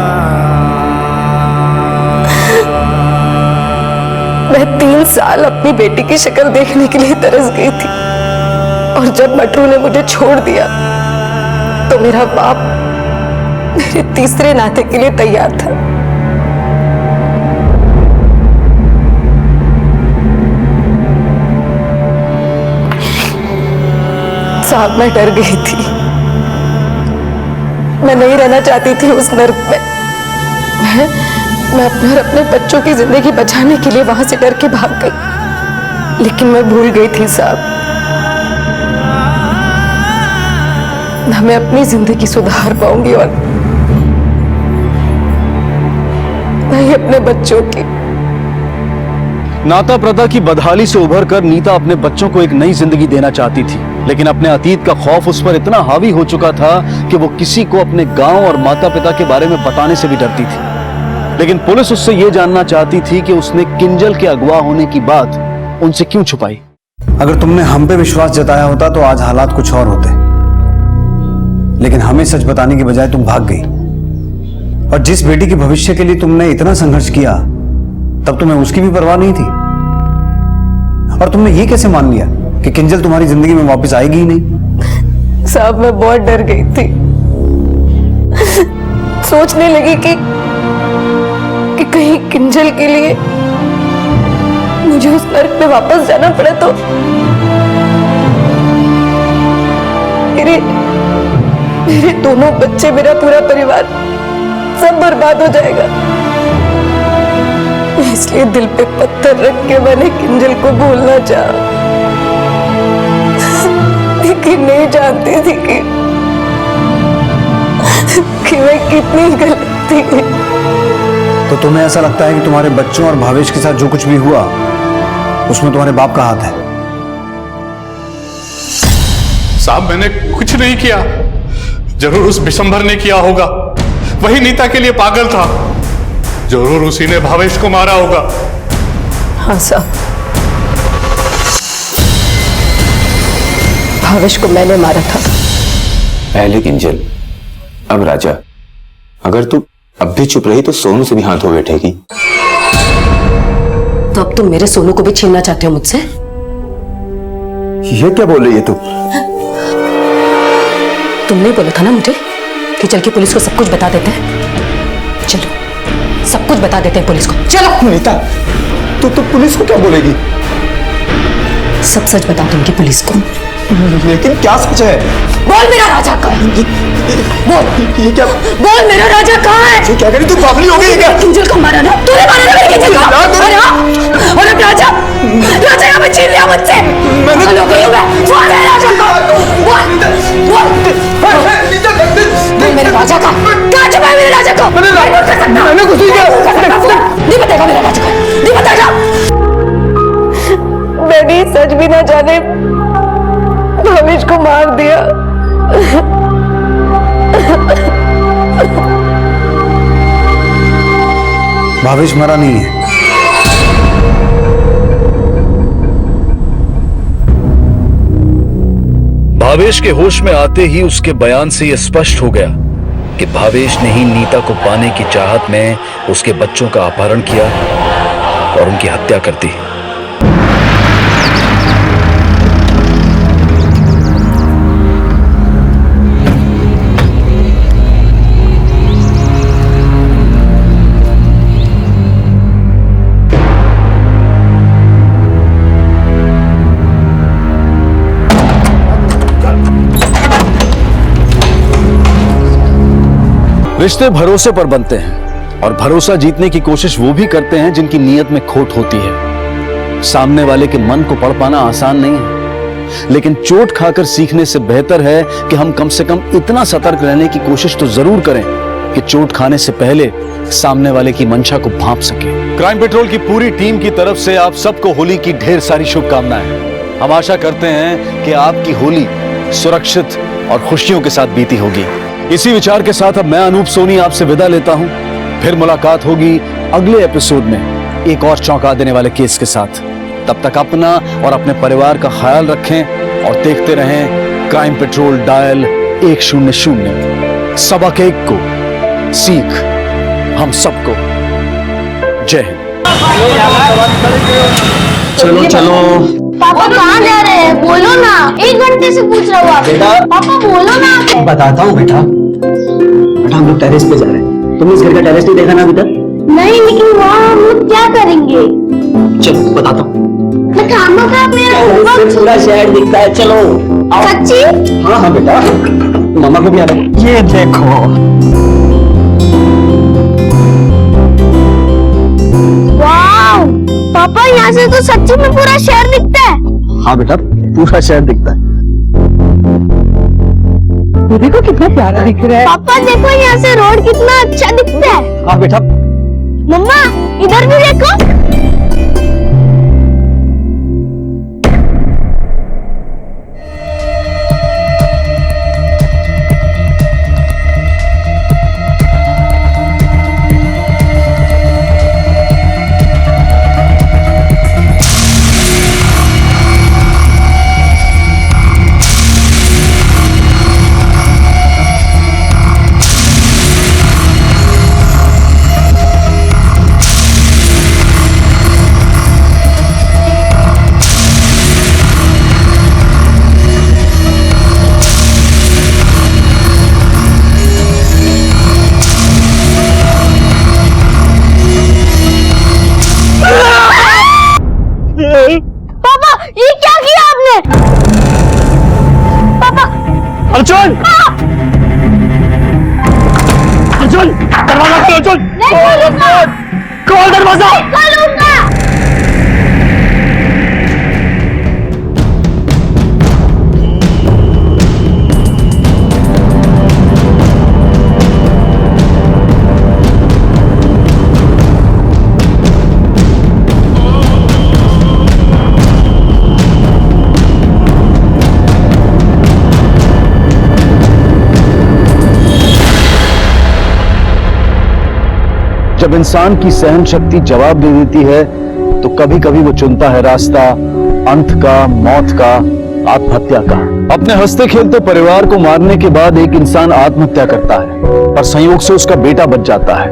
मैं 3 साल अपनी बेटी की शक्ल देखने के लिए तरस गई थी और जब मटरू ने मुझे छोड़ दिया तो मेरा बाप मेरे तीसरे नाते के लिए तैयार था। साहब मैं डर गई थी, मैं नहीं रहना चाहती थी उस नर्क में। मैं अपने और अपने बच्चों की जिंदगी बचाने के लिए वहां से डर के भाग गई, लेकिन मैं भूल गई थी साहब, ना मैं अपनी जिंदगी सुधार पाऊंगी और ना ही अपने बच्चों की। नाता प्रथा की बदहाली से उभरकर नीता अपने बच्चों को एक नई जिंदगी देना चाहती थी, लेकिन अपने अतीत का खौफ उस पर इतना हावी हो चुका था कि वो किसी को अपने गांव और माता पिता के बारे में बताने से भी डरती थी। लेकिन पुलिस उससे यह जानना चाहती थी कि उसने किंजल के अगवा होने की बात उनसे क्यों छुपाई। अगर तुमने हम पे विश्वास जताया होता तो आज हालात कुछ और होते, लेकिन हमें सच बताने की बजाय तुम भाग गई। और जिस बेटी के भविष्य के लिए तुमने इतना संघर्ष किया तब तुम्हें उसकी भी परवाह नहीं थी। और तुमने ये कैसे मान लिया कि किंजल तुम्हारी जिंदगी में वापस आएगी ही नहीं? साहब मैं बहुत डर गई थी, सोचने लगी कि कहीं किंजल के लिए मुझे उस नर्क में वापस जाना पड़े तो मेरे दोनों बच्चे, मेरा पूरा परिवार सब बर्बाद हो जाएगा। इसलिए दिल पे पत्थर रख के मैंने किंजल को भूलना चाहा, लेकिन नहीं जानती थी कि मैं कितनी गलत थी। तो तुम्हें ऐसा लगता है कि तुम्हारे बच्चों और भावेश के साथ जो कुछ भी हुआ उसमें तुम्हारे बाप का हाथ है? साहब मैंने कुछ नहीं किया, जरूर उस बिशंभर ने किया होगा। वही नीता के लिए पागल था, जरूर उसी ने भावेश को मारा होगा। हाँ साहब, भावेश को मैंने मारा था। पहले किंजल, अब राजा। अगर तू अब भी चुप रही तो सोनू से भी हाथ हो बैठेगी। तो अब तुम मेरे सोनू को भी छीनना चाहते हो मुझसे? ये क्या बोल रही है तू? तुमने बोला था ना मुझे कि चल के पुलिस को सब कुछ बता देते हैं। चलो सब कुछ बता देते हैं पुलिस को, चलो। नीता, तो पुलिस को क्या बोलेगी? सब सच बता दूंगी पुलिस को। लेकिन क्या सच है? बोल मेरा राजा कहाँ है? बोल, ये क्या? बोल मेरा राजा कहाँ है? क्या करी तू? पागल हो गई क्या? किंजल को मारा ना तूने, मारा ना मेरी किंजल को। और अब राजा यहाँ पे छीन लिया मुझसे। पागल हो गई हूँ मैं। बोल मेरे राजा को, बोल मेरे राजा का। कहाँ छुपा है मेरे राजा को? मैंने कुछ नहीं किया। नहीं बताएगा मेरे राजा को, नहीं बताएगा। मैंने सच भी ना जाने भावेश को मार दिया। भावेश मरा नहीं है। भावेश के होश में आते ही उसके बयान से यह स्पष्ट हो गया कि भावेश ने ही नीता को पाने की चाहत में उसके बच्चों का अपहरण किया और उनकी हत्या कर दी। रिश्ते भरोसे पर बनते हैं और भरोसा जीतने की कोशिश वो भी करते हैं जिनकी नीयत में खोट होती है। सामने वाले के मन को पढ़ पाना आसान नहीं है, लेकिन चोट खाकर सीखने से बेहतर है कि हम कम से कम इतना सतर्क रहने की कोशिश तो जरूर करें कि चोट खाने से पहले सामने वाले की मंशा को भांप सके। क्राइम पेट्रोल की पूरी टीम की तरफ से आप सबको होली की ढेर सारी शुभकामनाएं। हम आशा करते हैं कि आपकी होली सुरक्षित और खुशियों के साथ बीती होगी। इसी विचार के साथ अब मैं अनूप सोनी आपसे विदा लेता हूं। फिर मुलाकात होगी अगले एपिसोड में एक और चौंका देने वाले केस के साथ। तब तक अपना और अपने परिवार का ख्याल रखें और देखते रहें क्राइम पेट्रोल डायल 100। सबक एक को सीख हम सबको। जय हिंद। चलो चलो। पापा कहाँ जा रहे हैं? बोलो ना, 1 घंटे से पूछ रहा हूँ आपसे। पापा बोलो ना। बताता हूँ बेटा। बेटा हम लोग टेरेस पे जा रहे हैं। तुमने इस घर का टेरेस नहीं देखा ना अभी तक? नहीं, लेकिन वहाँ हम लोग क्या करेंगे? चलो बताता हूँ। मैं खाना का मेरा होमवर्क। पूरा शहर दिखता है, चलो। सच्ची? हाँ हाँ बेटा, मामा को भी आ रहा। ये देखो। वाव, पापा यहाँ से तो सच्ची में पूरा शहर दिखता है। हाँ बेटा, पूरा शहर दिखता है। देखो कितना प्यारा दिख रहा है। पापा देखो यहाँ से रोड कितना अच्छा दिखता है। हाँ बेटा। मम्मा इधर भी देखो। पापा ये क्या किया आपने? पापा। अर्जुन! अर्जुन! दरवाजा खोलो अर्जुन! नहीं खोलूंगा। खोल दरवाजा! खोलूंगा। जब इंसान की सहन शक्ति जवाब दे देती है तो कभी कभी वो चुनता है रास्ता अंत का, मौत का, आत्महत्या का। अपने हंसते खेलते परिवार को मारने के बाद एक इंसान आत्महत्या करता है, पर संयोग से उसका बेटा बच जाता है।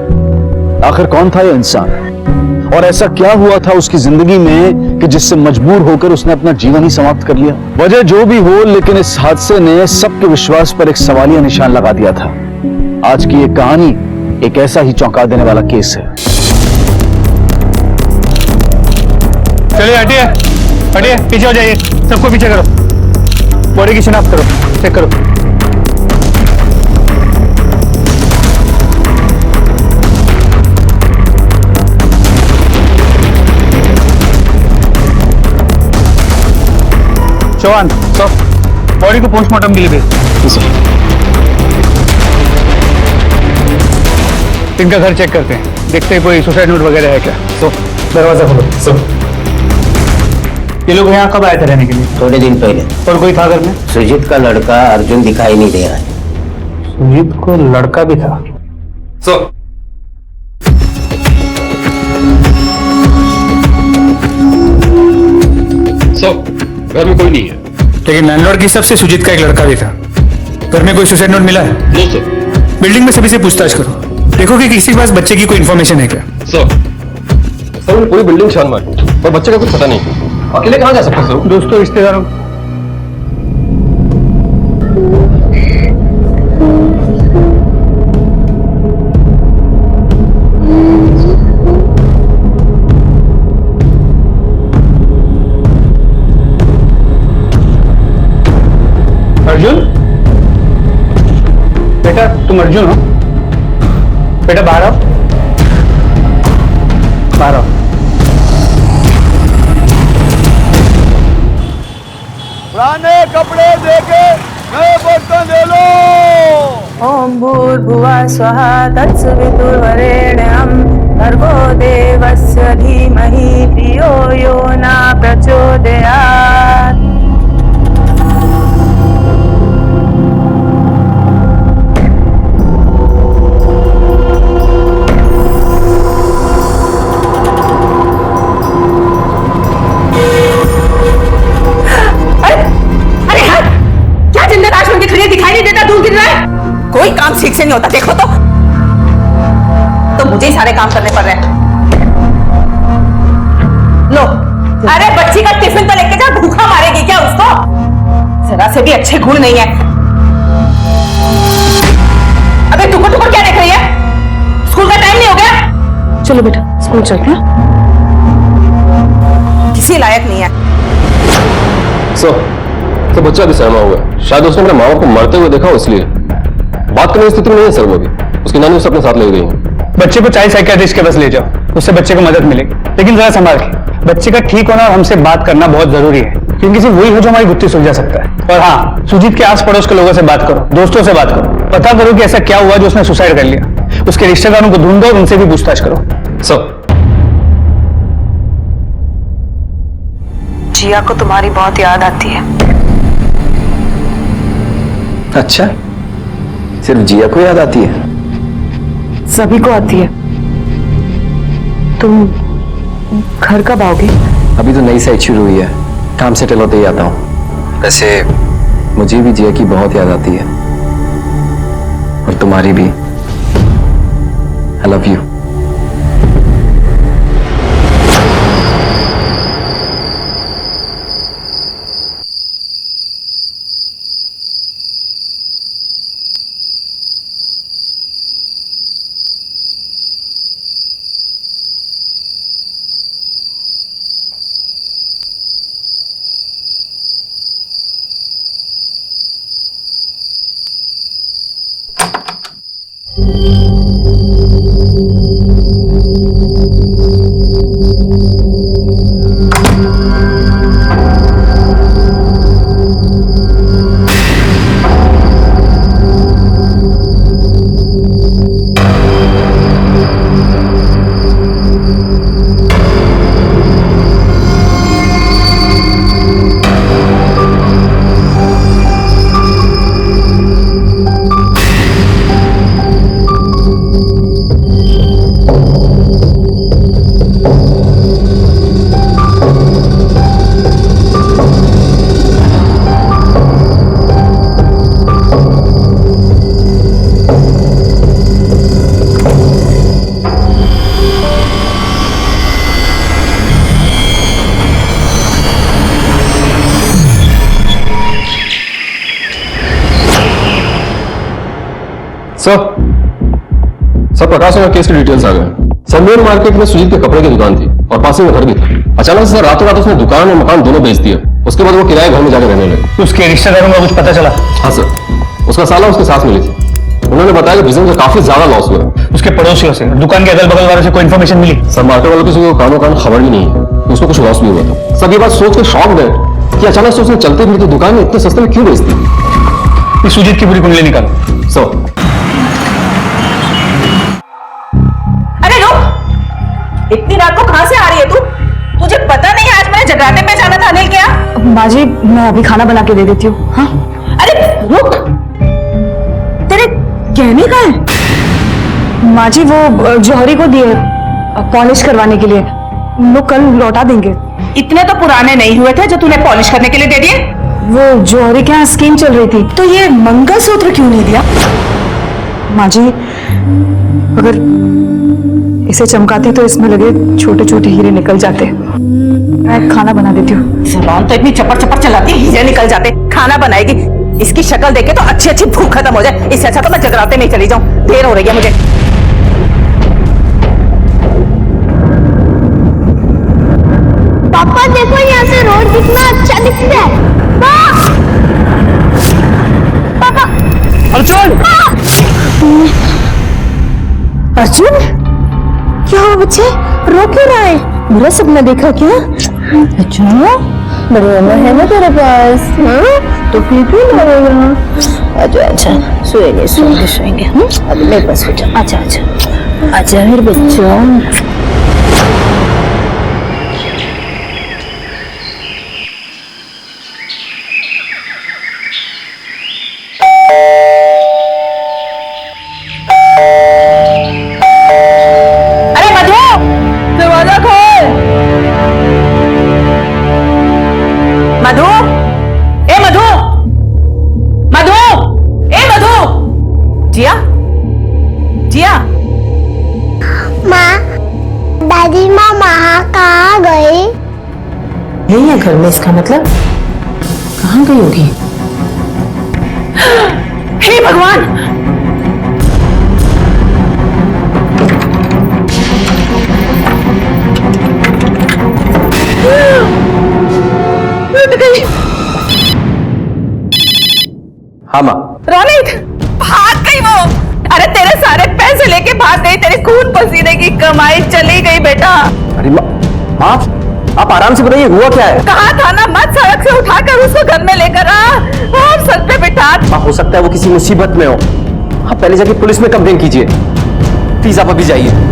आखिर कौन था यह इंसान और ऐसा क्या हुआ था उसकी जिंदगी में कि जिससे मजबूर होकर उसने अपना जीवन ही समाप्त कर लिया? वजह जो भी हो, लेकिन इस हादसे ने सबके विश्वास पर एक सवालिया निशान लगा दिया था। आज की ये कहानी एक ऐसा ही चौंका देने वाला केस है। चलिए हटिए, हटिए, पीछे हो जाइए, सबको पीछे करो, बॉडी की शिनाख्त करो, चेक करो। चौहान, बॉडी को पोस्टमार्टम के लिए भेज। इनका घर चेक करते हैं, देखते हैं कोई सुसाइड नोट वगैरह है क्या। तो दरवाजा खोलो। सब ये लोग यहाँ कब आए थे रहने के लिए? थोड़े दिन पहले। और कोई था घर में? सुजीत का लड़का अर्जुन दिखाई नहीं दे रहा है। सुजीत को लड़का भी था। घर में कोई नहीं है, लेकिन लैंडलॉर्ड की हिसाब से सुजीत का एक लड़का भी था। घर में कोई सुसाइड नोट मिला है? नहीं सर। बिल्डिंग में सभी से पूछताछ करो, देखो कि किसी के पास बच्चे की कोई इन्फॉर्मेशन है क्या। सर, सर पूरी बिल्डिंग छान मारी पर बच्चे का कुछ पता नहीं। अकेले कहाँ जा सकते सर? दोस्तों रिश्तेदारों। अर्जुन, बेटा तुम अर्जुन हो? बेटा बाहर आओ, बाहर आओ। पुराने कपड़े देके नए बर्तन दे लो। ओम भूर्भुवः स्वः तत्सवितुर्वरेण्यं भर्गो देवस्य धीमहि धियो यो न प्रचोदयात्। दिखाई नहीं देता, दूर गिर रहा है। कोई काम ठीक से नहीं होता, देखो तो मुझे ही सारे काम करने पड़ रहे हैं। लो, अरे बच्ची का टिफिन तो लेके जा, भूखा मारेगी क्या उसको? जरा से भी अच्छे गुण नहीं है। अबे टुकुर टुकुर क्या देख रही है? स्कूल का टाइम नहीं हो गया? चलो बेटा स्कूल चलते हैं। किसी लायक नहीं है। तो बच्चा भी सहमा हुआ है। शायद उसने अपने माँ बाप को मरते हुए देखा, इसलिए बात करने की स्थिति में नहीं है सर। वो भी उसकी नानी उसे अपने साथ ले गई है। बच्चे को चाइल्ड साइकियाट्रिस्ट के पास ले जाओ, उससे बच्चे को मदद मिलेगी, लेकिन जरा संभाल के। बच्चे का ठीक होना और हमसे बात करना बहुत जरूरी है, क्योंकि सिर्फ वही है जो हमारी गुत्थी सुलझा सकता है। और हाँ, सुजीत के आस पड़ोस के लोगों से बात करो, दोस्तों से बात करो, पता करो कि ऐसा क्या हुआ जो उसने सुसाइड कर लिया। उसके रिश्तेदारों को ढूंढो, उनसे भी पूछताछ करो। सर, जिया को तुम्हारी बहुत याद आती है। अच्छा, सिर्फ जिया को याद आती है? सभी को आती है। तुम घर कब आओगे? अभी तो नई साइट शुरू हुई है, काम सेटल होते ही आता हूँ। वैसे मुझे भी जिया की बहुत याद आती है, और तुम्हारी भी। I love you. सर प्रकाश और केस की डिटेल्स आ गए। सर मेन मार्केट में सुजीत के कपड़े की दुकान थी और पास में घर भी था। अचानक से सर रातों रात उसने दुकान और मकान दोनों बेच दिया। उसके बाद वो किराए घर में जाकर रहने लगे। उसके रिश्तेदारों का कुछ पता चला? हाँ सर, उसका साला उसके साथ मिली थी। उन्होंने बताया कि बिजनेस में काफी ज्यादा लॉस हुआ। उसके पड़ोसियों से, दुकान के अगल बगल वालों से कोई इन्फॉर्मेशन मिली? सर मार्केट वालों किसी को कानों कान खबर भी नहीं है, उसको कुछ लॉस भी हुआ था। सब ये बात सोच के शॉक गए कि अचानक से उसने चलते फिरते दुकान में इतने सस्ते में क्यों बेच दी। इस सुजीत की पूरी कुंडली निकालो। सर इतनी रात को कहां से आ रही है तू? तुझे पता नहीं आज मैंने जगराते पे जाना था अनिल क्या? माँ जी मैं अभी खाना बना के दे देती हूँ। हाँ? अरे रुक, तेरे गहने कहाँ हैं? माँ जी वो जौहरी को दिए पॉलिश करवाने के लिए, लोग कल लौटा देंगे। इतने तो पुराने नहीं हुए थे जो तूने पॉलिश करने के लिए दे दिए। वो जौहरी के यहाँ स्कीम चल रही थी। तो ये मंगलसूत्र क्यों नहीं दिया? माँ जी अगर इसे चमकाती तो इसमें लगे छोटे छोटे हीरे निकल जाते। मैं खाना बना देती हूँ। जबान तो इतनी चपर चपर चलाती है, हीरे निकल जाते। खाना बनाएगी? इसकी शक्ल देखे तो अच्छी अच्छी भूख खत्म हो जाए। इससे अच्छा तो मैं जगराते में ही चली जाऊं। देर हो रही है मुझे। पापा देखो यहाँ से रोड कितना अच्छा दिखता है। पापा अर्जुन! अर्जुन, क्या हुआ बच्चे? रो क्यों रहा है? बुरा सपना देखा क्या? अच्छा, बड़े उम्र है ना तेरे पास, हाँ? तो फिर क्यों रो रहा है? अच्छा अच्छा, सोएंगे। अभी मेरे पास हो जा। अच्छा अच्छा, अच्छा मेरे बच्चों। दादी माँ कहाँ गई? नहीं है घर में, इसका मतलब कहाँ गई होगी? हे भगवान! हाँ माँ। रोनित, भाग गई वो। अरे तेरे सारे पैसे लेके भाग गई। तेरे खून पसीने की कमाई चली गई बेटा। अरे माँ, आप आराम से बताइए हुआ क्या है? कहा था ना, मत सड़क से उठाकर उसको घर में लेकर आ और सर पे बिठा। माँ, हो सकता है वो किसी मुसीबत में हो। आप पहले जाके पुलिस में कंप्लेन कीजिए। प्लीज आप अभी जाइए।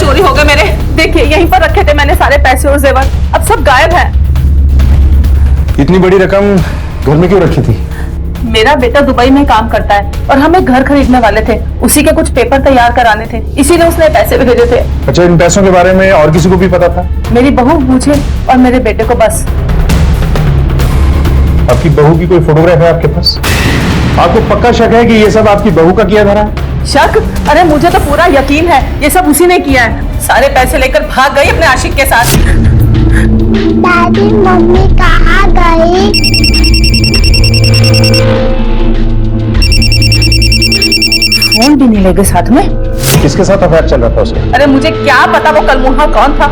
चोरी हो गए मेरे। देखिए यहीं पर रखे थे मैंने सारे पैसे और जेवर, अब सब गायब है। इतनी बड़ी रकम घर में क्यों रखी थी? मेरा बेटा दुबई में काम करता है और हम एक घर खरीदने वाले थे। उसी के कुछ पेपर तैयार कराने थे, इसीलिए उसने पैसे भेजे थे। अच्छा, इन पैसों के बारे में और किसी को भी पता था? मेरी बहू पूछे और मेरे बेटे को बस। आपकी बहू की कोई फोटोग्राफ है आपके पास? आपको पक्का शक है कि ये सब आपकी बहू का किया धरा? शक? अरे मुझे तो पूरा यकीन है ये सब उसी ने किया है। सारे पैसे लेकर भाग गई अपने आशिक के साथ। दादी मम्मी कहाँ गई? फोन भी नहीं ले गए साथ में। किसके साथ अफेयर चल रहा था उसका? अरे मुझे क्या पता वो कलमुहा कौन था।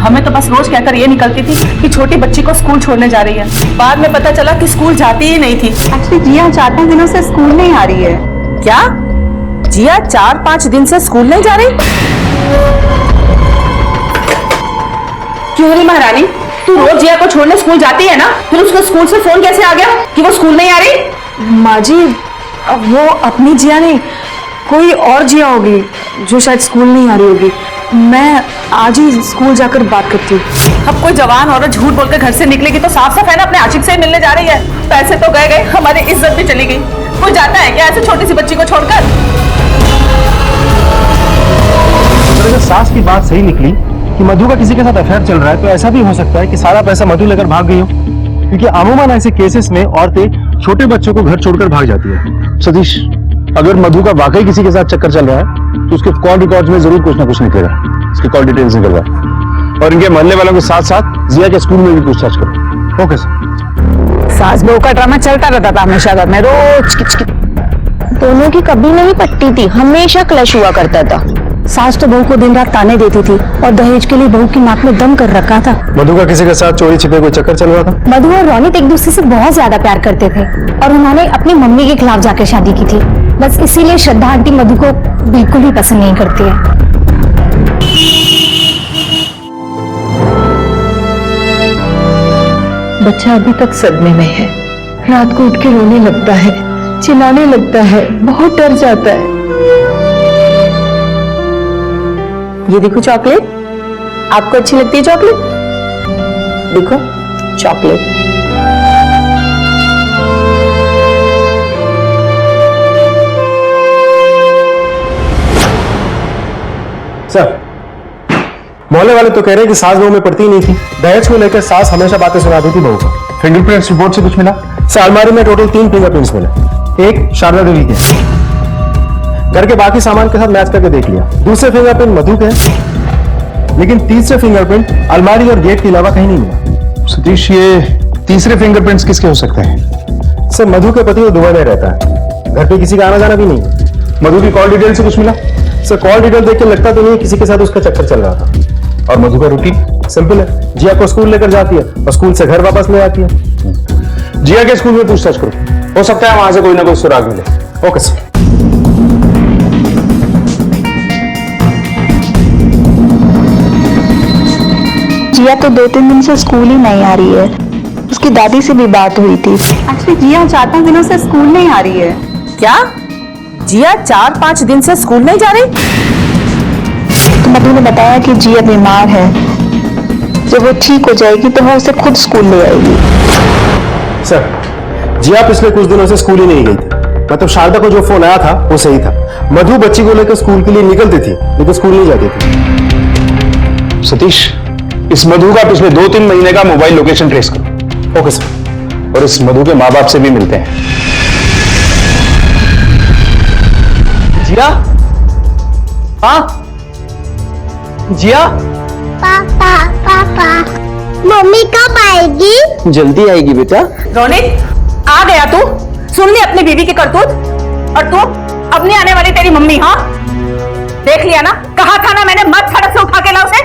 हमें तो बस रोज कहकर ये निकलती थी कि छोटी बच्ची को स्कूल छोड़ने जा रही है। बाद में पता चला कि स्कूल जाती ही नहीं थी। एक्चुअली जिया 4-5 दिनों से स्कूल नहीं आ रही है। क्या? जिया 4-5 दिन से स्कूल नहीं जा रही? क्यों नहीं महारानी, तू रोज जिया को छोड़ने स्कूल जाती है ना, फिर उसको स्कूल से फोन कैसे आ गया कि वो स्कूल नहीं आ रही? माँ जी, वो अपनी जिया नहीं, कोई और जिया होगी जो शायद स्कूल नहीं आ रही होगी। मैं आज ही स्कूल जाकर बात करती हूँ। अब कोई जवान औरत झूठ बोलकर घर से निकलेगी तो साफ साफ है ना अपने आशिक से ही मिलने जा रही है। पैसे तो गए, हमारी इज्जत भी चली गई। कोई जाता है क्या ऐसे छोटी सी बच्ची को छोड़कर? अगर सास की बात सही निकली कि मधु का किसी के साथ अफेयर चल रहा है, तो ऐसा भी हो सकता है कि सारा पैसा मधु लेकर भाग गई हो, क्योंकि अमूमन ऐसे केसेस में औरतें छोटे बच्चों को घर छोड़कर भाग जाती है। सतीश, अगर मधु का वाकई किसी के साथ चक्कर चल रहा है तो उसके कॉल रिकॉर्ड्स में जरूर कुछ ना कुछ निकलेगा। इसके कॉल डिटेल्स निकल रहा है और इनके मोहल्ले वालों के साथ साथ जिया के स्कूल में भी पूछताछ करो। Okay sir. सास बहू का ड्रामा चलता रहता था हमेशा घर में, रोज किचकिच। दोनों की कभी नहीं पटती थी, हमेशा क्लश हुआ करता था। सास तो बहू को दिन रात ताने देती थी और दहेज के लिए बहू की नाक में दम कर रखा था। मधु का किसी के साथ चोरी छिपे कोई चक्कर चल रहा था? मधु और रोनित एक दूसरे से बहुत ज्यादा प्यार करते थे और उन्होंने अपनी मम्मी के खिलाफ जाकर शादी की थी। बस इसीलिए श्रद्धा आंटी मधु को बिल्कुल भी पसंद नहीं करती है। बच्चा अभी तक सदमे में है। रात को उठ के रोने लगता है, चिल्लाने लगता है, बहुत डर जाता है। ये देखो चॉकलेट, आपको अच्छी लगती है चॉकलेट? देखो चॉकलेट। सर, मोहल्ले वाले तो कह रहे हैं कि सास बहू में पड़ती ही नहीं थी। दहेज को लेकर सास हमेशा बातें सुनाती थी बहू को। फिंगरप्रिंट्स रिपोर्ट से कुछ मिला? सर अलमारी में टोटल 3 फिंगरप्रिंट्स मिले। एक शारदा देवी के, घर के बाकी सामान के साथ मैच करके देख लिया। दूसरे फिंगरप्रिंट मधु के, लेकिन तीसरे फिंगरप्रिंट अलमारी और गेट के अलावा कहीं नहीं मिला। सतीश, ये तीसरे फिंगरप्रिंट्स किसके हो सकते हैं? सर मधु के पति वो दुबई में रहता है, घर पे किसी का आना जाना भी नहीं। मधु की कॉल डिटेल से कुछ मिला? सर कॉल डिटेल देख के लगता तो नहीं किसी के साथ उसका चक्कर चल रहा था। और मधु का रूटीन? सिंपल है, जिया को स्कूल लेकर जाती है और स्कूल से घर वापस ले आती है। जिया के स्कूल में पूछताछ करो, हो सकता है वहां से कोई ना कोई सुराग मिले। Okay sir. जिया तो 2-3 दिन से स्कूल ही नहीं आ रही है। उसकी दादी से भी बात हुई थी। एक्चुअली जिया 4-5 दिनों से स्कूल नहीं आ रही है। क्या जिया 4-5 दिन से स्कूल नहीं जा रही? तो मधु ने बताया कि जिया बीमार है, जब वो ठीक हो जाएगी तो वो उसे खुद स्कूल ले आएगी। सर जिया पिछले कुछ दिनों से स्कूल ही नहीं गई थी। मतलब शारदा को जो फोन आया था वो सही था। मधु बच्ची को लेकर स्कूल के लिए निकलती थी लेकिन स्कूल नहीं जाती थी। सतीश, इस मधु का पिछले 2-3 महीने का मोबाइल लोकेशन ट्रेस करो। Okay sir. और इस मधु के माँ बाप से भी मिलते हैं। जिया? हाँ जिया? पापा पापा, मम्मी कब आएगी? जल्दी आएगी बेटा। रोनित, आ गया तू? सुन ली अपनी बीवी की करतूत? और तू अपनी आने वाली तेरी मम्मी? हाँ देख लिया ना, कहा था ना मैंने, मत सड़क से उठा के लाओ उसे।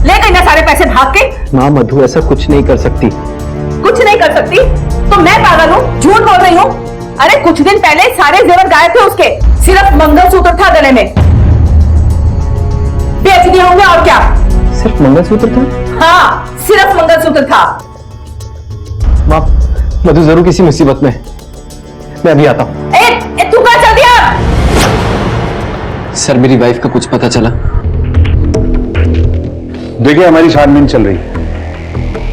ले गई ना सारे पैसे भाग के। माँ मधु ऐसा कुछ नहीं कर सकती। कुछ नहीं कर सकती तो मैं पागल हूँ? झूठ बोल रही हूँ? अरे कुछ दिन पहले सारे जेवर गायब थे उसके, सिर्फ मंगलसूत्र था गले में। बेच दिए होंगे और क्या? सिर्फ मंगलसूत्र था? हाँ सिर्फ मंगलसूत्र था। माँ मधु जरूर किसी मुसीबत में, मैं अभी आता हूँ। तू कहाँ चल दिया? सर मेरी वाइफ का कुछ पता चला? देखिए हमारी छानबीन चल रही है।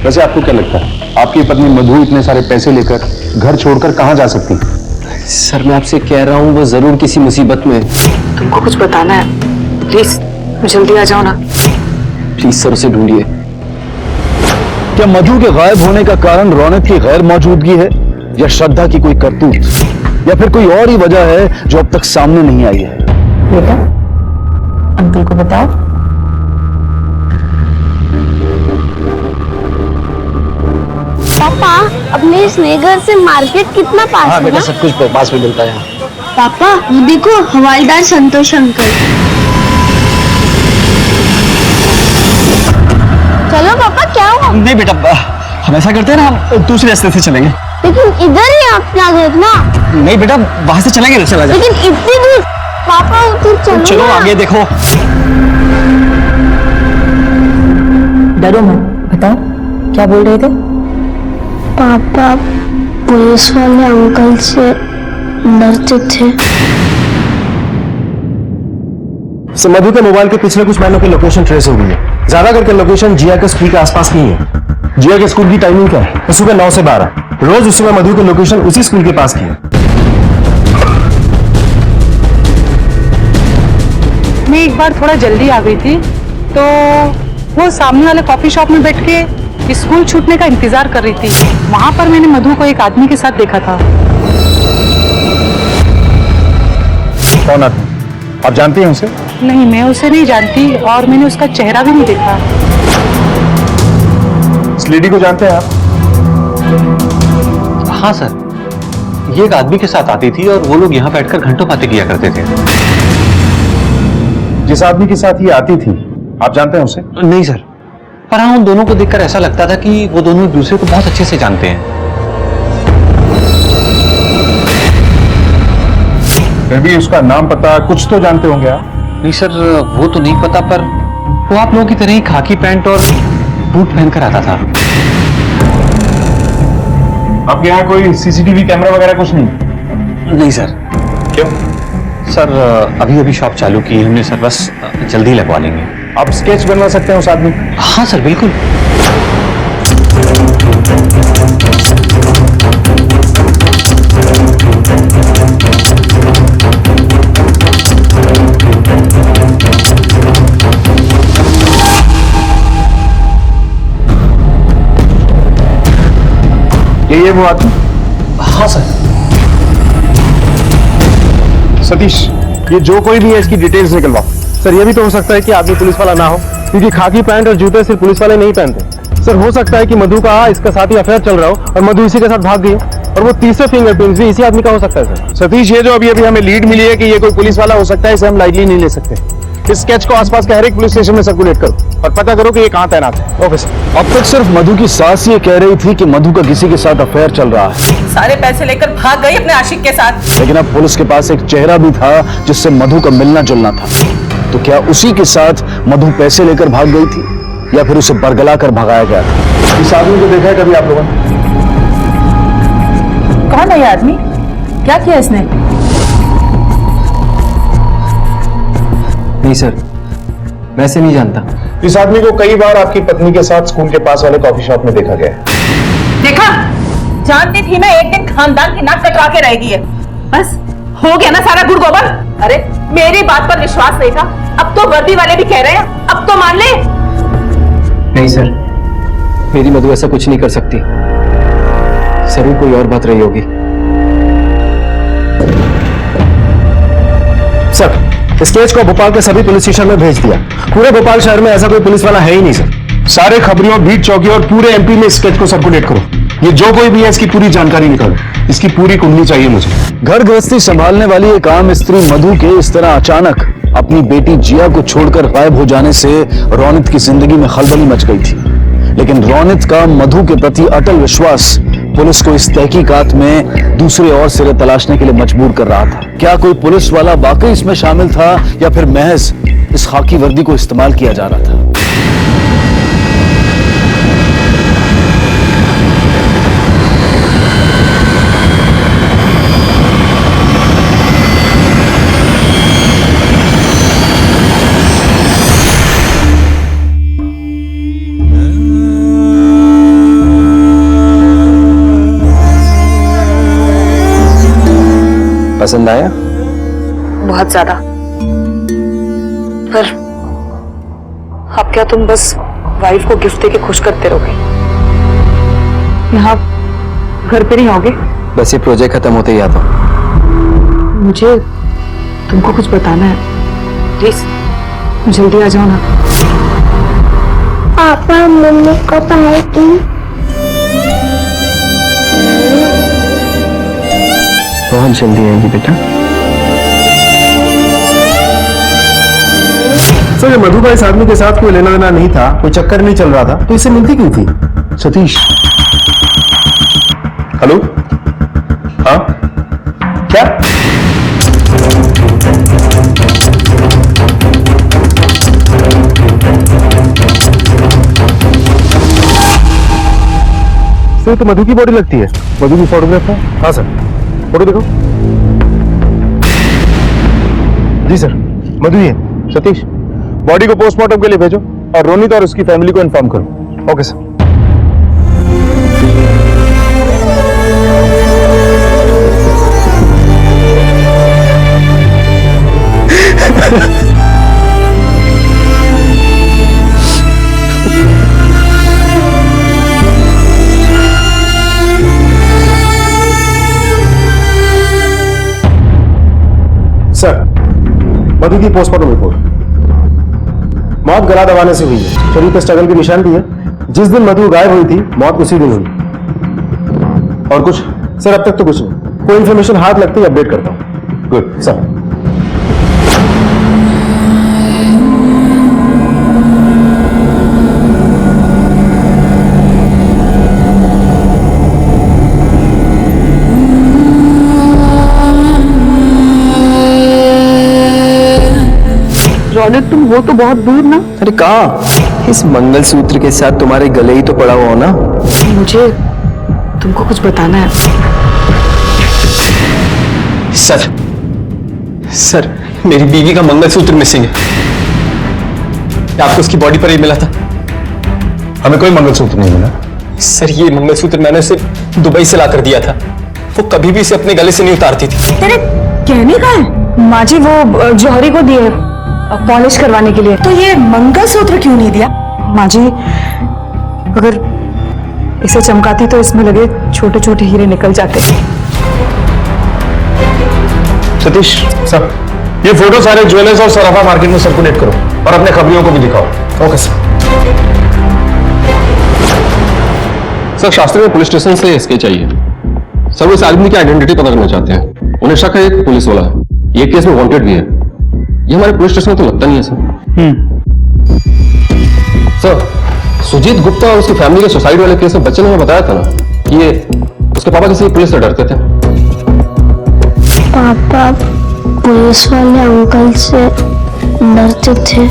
वैसे आपको क्या लगता है आपकी पत्नी मधु इतने सारे पैसे लेकर घर छोड़कर कहां जा सकती? सर मैं आपसे कह रहा हूँ वो जरूर किसी मुसीबत में। तुमको कुछ बताना है, प्लीज जल्दी आ जाओ ना। प्लीज सर उसे ढूंढिए। क्या मधु के गायब होने का कारण रौनक की गैर मौजूदगी है, या श्रद्धा की कोई करतूत, या फिर कोई और ही वजह है जो अब तक सामने नहीं आई है? बेटा अंकल को बताओ। पापा, अपने स्नेहगर से मार्केट कितना पास है? बेटा सब कुछ पास में मिलता है। पापा वो देखो, हवालदार संतोष अंकल। चलो पापा, क्या हुआ? नहीं बेटा, हम ऐसा करते हैं ना, हम दूसरे रास्ते से चलेंगे। लेकिन इधर ही अपना घर ना। नहीं बेटा, वहां से चलेंगे ना, चला जाए। लेकिन इतनी दूर पापा, उधर चलो। चलो ना। आगे देखो। डरो मत, बताओ क्या बोल रहे थे? पापा पुलिस वाले अंकल से डरते थे। सर मधु के मोबाइल के पिछले कुछ महीनों की लोकेशन ट्रेस हो गई है। ज्यादा करके लोकेशन जिया के स्कूल के आसपास की है। जिया के स्कूल की टाइमिंग क्या है? सुबह 9 से 12। रोज उस समय मधु की लोकेशन उसी स्कूल के पास की है। मैं एक बार थोड़ा जल्दी आ गई थी तो वो सामने वाले कॉफी शॉप में बैठ के स्कूल छूटने का इंतजार कर रही थी। वहां पर मैंने मधु को एक आदमी के साथ देखा था। कौन आदमी? आप जानती हैं उसे? नहीं, मैं उसे नहीं जानती और मैंने उसका चेहरा भी नहीं देखा। इस लेडी को जानते हैं आप? हाँ सर, ये एक आदमी के साथ आती थी और वो लोग यहाँ बैठकर घंटों बातें किया करते थे। जिस आदमी के साथ ये आती थी, आप जानते हैं उसे? नहीं सर, पर हाँ उन दोनों को देखकर ऐसा लगता था कि वो दोनों एक दूसरे को बहुत अच्छे से जानते हैं। फिर भी उसका नाम पता कुछ तो जानते होंगे आप? नहीं सर, वो तो नहीं पता, पर वो आप लोगों की तरह ही खाकी पैंट और बूट पहनकर आता था। आपके यहाँ कोई सीसीटीवी कैमरा वगैरह कुछ नहीं? नहीं सर। क्यों? सर अभी अभी शॉप चालू की है हमने सर, बस जल्दी लगवा लेंगे। आप स्केच बनवा सकते हैं उस आदमी? हाँ सर बिल्कुल। ये वो आदमी? हाँ सर। सतीश, ये जो कोई भी है इसकी डिटेल्स निकलवाओ। सर ये भी तो हो सकता है कि आदमी पुलिस वाला ना हो, क्योंकि खाकी पैंट और जूते सिर्फ पुलिस वाले नहीं पहनते। सर हो सकता है कि मधु का इसका साथ ही अफेयर चल रहा हो और मधु इसी के साथ भाग गई, और वो तीसरा फिंगरप्रिंट भी इसी आदमी का हो सकता है। सर सतीश, ये जो अभी अभी हमें लीड मिली है कि ये कोई पुलिस वाला हो सकता है, इसे हम लाइटली नहीं ले सकते। इस स्केच को आसपास के हर एक पुलिस स्टेशन में सर्कुलेट करो और पता करो कि ये कहाँ तैनात है। Okay sir. अब तक सिर्फ मधु की सास ये कह रही थी कि मधु का किसी के साथ अफेयर चल रहा है। सारे पैसे लेकर भाग गई अपने आशिक के साथ। लेकिन अब पुलिस के पास एक चेहरा भी था जिससे मधु का मिलना जुलना था। तो क्या उसी के साथ मधु पैसे लेकर भाग गई थी या फिर उसे बरगला कर भगाया गया था? इस आदमी को देखा है कभी आप लोगों ने? कौन है ये आदमी? क्या किया इसने? नहीं सर, मैं इसे नहीं जानता। इस आदमी को कई बार आपकी पत्नी के साथ स्कूल के पास वाले कॉफी शॉप में देखा गया है। देखा, जानती थी मैं एक दिन खानदान की नाक कटवा के रहेगी है। बस हो गया ना सारा गुड़ गोबर। अरे मेरी बात पर विश्वास नहीं था, अब तो वर्दी वाले भी कह रहे हैं, अब तो मान ले। नहीं सर, मेरी मधु ऐसा कुछ नहीं कर सकती। जरूर कोई और बात रही होगी। सर इस केस को भोपाल के सभी पुलिस स्टेशन में भेज दिया। पूरे भोपाल शहर में ऐसा कोई पुलिस वाला है ही नहीं सर। सारे खबरियों, बीट चौकी और पूरे एमपी में इस स्केच को सर्कुलेट करो। ये जो कोई भी है इसकी पूरी जानकारी निकालो। इसकी पूरी कुंडली चाहिए मुझे। घर गृहस्थी संभालने वाली एक आम स्त्री मधु के इस तरह अचानक अपनी बेटी जिया को छोड़कर गायब हो जाने से रौनित की जिंदगी में खलबली मच गई थी। लेकिन रौनित का मधु के प्रति अटल विश्वास पुलिस को इस तहकीकात में दूसरे और सिरे तलाशने के लिए मजबूर कर रहा था। क्या कोई पुलिस वाला वाकई इसमें शामिल था या फिर महज इस खाकी वर्दी को इस्तेमाल किया जा रहा था? पसंद आया? बहुत ज्यादा। पर अब क्या तुम बस वाइफ को गिफ्ट देके खुश करते रहोगे? यहाँ घर पे नहीं आओगे? बस ये प्रोजेक्ट खत्म होते ही आता हूँ। मुझे तुमको कुछ बताना है, प्लीज जल्दी आ जाओ ना। पापा मम्मी कब आएगी? बहुत जल्दी आएगी बेटा। सर ये मधु का इस आदमी के साथ कोई लेना देना नहीं था, कोई चक्कर नहीं चल रहा था, तो इससे मिलती क्यों थी? सतीश, हेलो, हाँ क्या? सर तो मधु की बॉडी लगती है। मधु की फोटोग्राफ है? हाँ सर, फोटो देखो। जी सर, मधु ही है। सतीश, बॉडी को पोस्टमार्टम के लिए भेजो और रोनित और उसकी फैमिली को इन्फॉर्म करो। Okay sir. सर, मधु की पोस्टमार्टम रिपोर्ट। मौत गला दबाने से हुई है, शरीर पर स्ट्रगल के निशान भी है। जिस दिन मधु गायब हुई थी मौत उसी दिन हुई। और कुछ? सर अब तक तो कुछ नहीं। कोई इन्फॉर्मेशन हाथ लगते ही अपडेट करता हूँ। Good sir. रौनक तुम हो तो बहुत दूर ना। अरे कहाँ? इस मंगलसूत्र के साथ तुम्हारे गले ही तो पड़ा हुआ हो ना। मुझे तुमको कुछ बताना है। सर मेरी बीवी का मंगलसूत्र मिसिंग है। क्या आपको उसकी बॉडी पर ही मिला था? हमें कोई मंगलसूत्र नहीं मिला। सर ये मंगलसूत्र मैंने उसे दुबई से लाकर दिया था। वो कभी भी इसे अपने गले से नहीं उतारती थी। तेरे कहने का है? माँ जी वो जौहरी को दिए पॉलिश करवाने के लिए। तो ये मंगलसूत्र क्यों नहीं दिया? माँ जी इसे चमकाती तो इसमें लगे छोटे छोटे हीरे निकल जाते। सतीश सर, ये फोटो सारे ज्वेलर्स और सराफा मार्केट में सर्कुलेट करो और अपने खबरियों को भी दिखाओ। Okay sir. सर, शास्त्री में पुलिस स्टेशन से एसके चाहिए। सर, वो इस आदमी की आइडेंटिटी पता करना चाहते हैं। उन्हें शक है एक पुलिस वाला है, ये केस में वांटेड भी है। ये हमारे पुलिस स्टेशन में तो लगता नहीं है सर। सर, सुजीत गुप्ता और उसकी फैमिली के सुसाइड वाले केस में बच्चे ने हमें बताया था ना कि ये उसके पापा किसी पुलिस से डरते थे। पापा पुलिस वाले अंकल से डरते थे।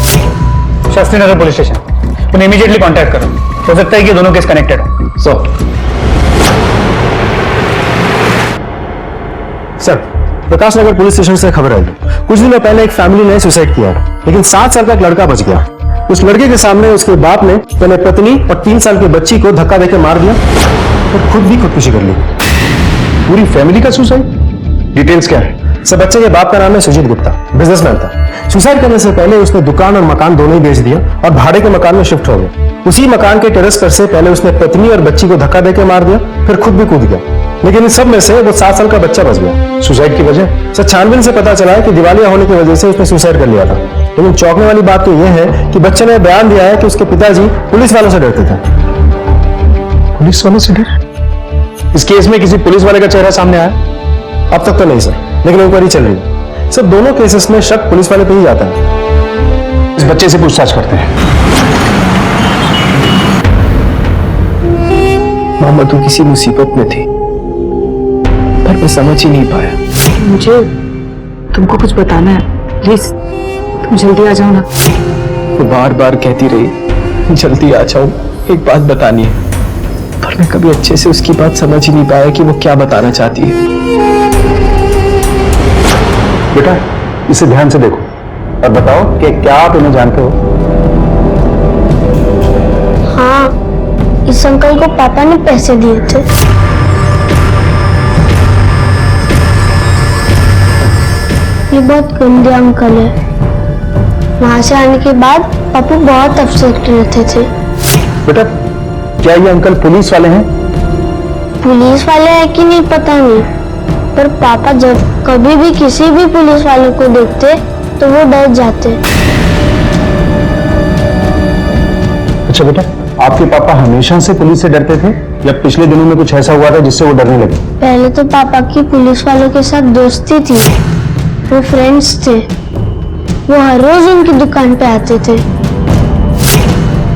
शास्त्री नगर पुलिस स्टेशन, उन्हें इमीडिएटली कांटेक्ट करो। हो सकता है कि दोनों केस कनेक्टेड हो। Sir, Prakash Nagar police station से खबर आई। कुछ दिनों पहले एक फैमिली ने सुसाइड किया, लेकिन 7 साल का एक लड़का बच गया। उस लड़के के सामने उसके बाप ने पहले पत्नी और 3 साल की बच्ची को धक्का देकर मार दिया और खुद भी खुदकुशी कर ली। पूरी फैमिली का सुसाइड? डिटेल्स क्या है? सर, बच्चे के बाप का नाम है सुजीत गुप्ता, बिजनेसमैन था। सुसाइड करने से पहले उसने दुकान और मकान दोनों ही बेच दिया और भाड़े के मकान में शिफ्ट हो गया। उसी मकान के टेरेस पर से पहले उसने पत्नी और बच्ची को धक्का देकर मार दिया, फिर खुद भी कूद गया। लेकिन इस सब में से वो 7 साल का बच्चा बच गया। सुसाइड की वजह? सर, छानबीन से पता चला है कि दिवालिया होने की वजह से उसने सुसाइड कर लिया था। लेकिन चौंकने वाली बात तो यह है कि बच्चे ने बयान दिया है कि उसके पिताजी पुलिस वालों से डरते थे। पुलिस वालों से डर? इस केस में किसी पुलिस वाले का चेहरा सामने आया? अब तक तो नहीं सर, लेकिन इंक्वायरी चल रही है। सर, दोनों केसेस में शक पुलिस वाले पे ही जाता है। इस बच्चे से पूछताछ करते हैं। मामा तो किसी मुसीबत में थी, पर मैं समझ ही नहीं पाया। मुझे तुमको कुछ बताना है, प्लीज तुम जल्दी आ जाओ ना। वो बार बार कहती रही जल्दी आ जाओ, एक बात बतानी है, पर मैं कभी अच्छे से उसकी बात समझ ही नहीं पाया कि वो क्या बताना चाहती है। बेटा, इसे ध्यान से देखो और बताओ कि क्या आप इन्हें जानते हो? हाँ, इस अंकल को पापा ने पैसे दिए थे। ये बहुत गंदे अंकल है। वहां से आने के बाद पापा बहुत अपसेट रहते थे। बेटा, क्या ये अंकल पुलिस वाले हैं? पुलिस वाले हैं कि नहीं पता नहीं, पर पापा जब कभी भी किसी भी पुलिस वाले को देखते तो वो डर जाते। अच्छा बेटा, आपके पापा हमेशा से पुलिस से डरते थे या पिछले दिनों में कुछ ऐसा हुआ था जिससे वो डरने लगे? पहले तो पापा की पुलिस वालों के साथ दोस्ती थी, वो फ्रेंड्स थे, वो हर रोज उनकी दुकान पे आते थे।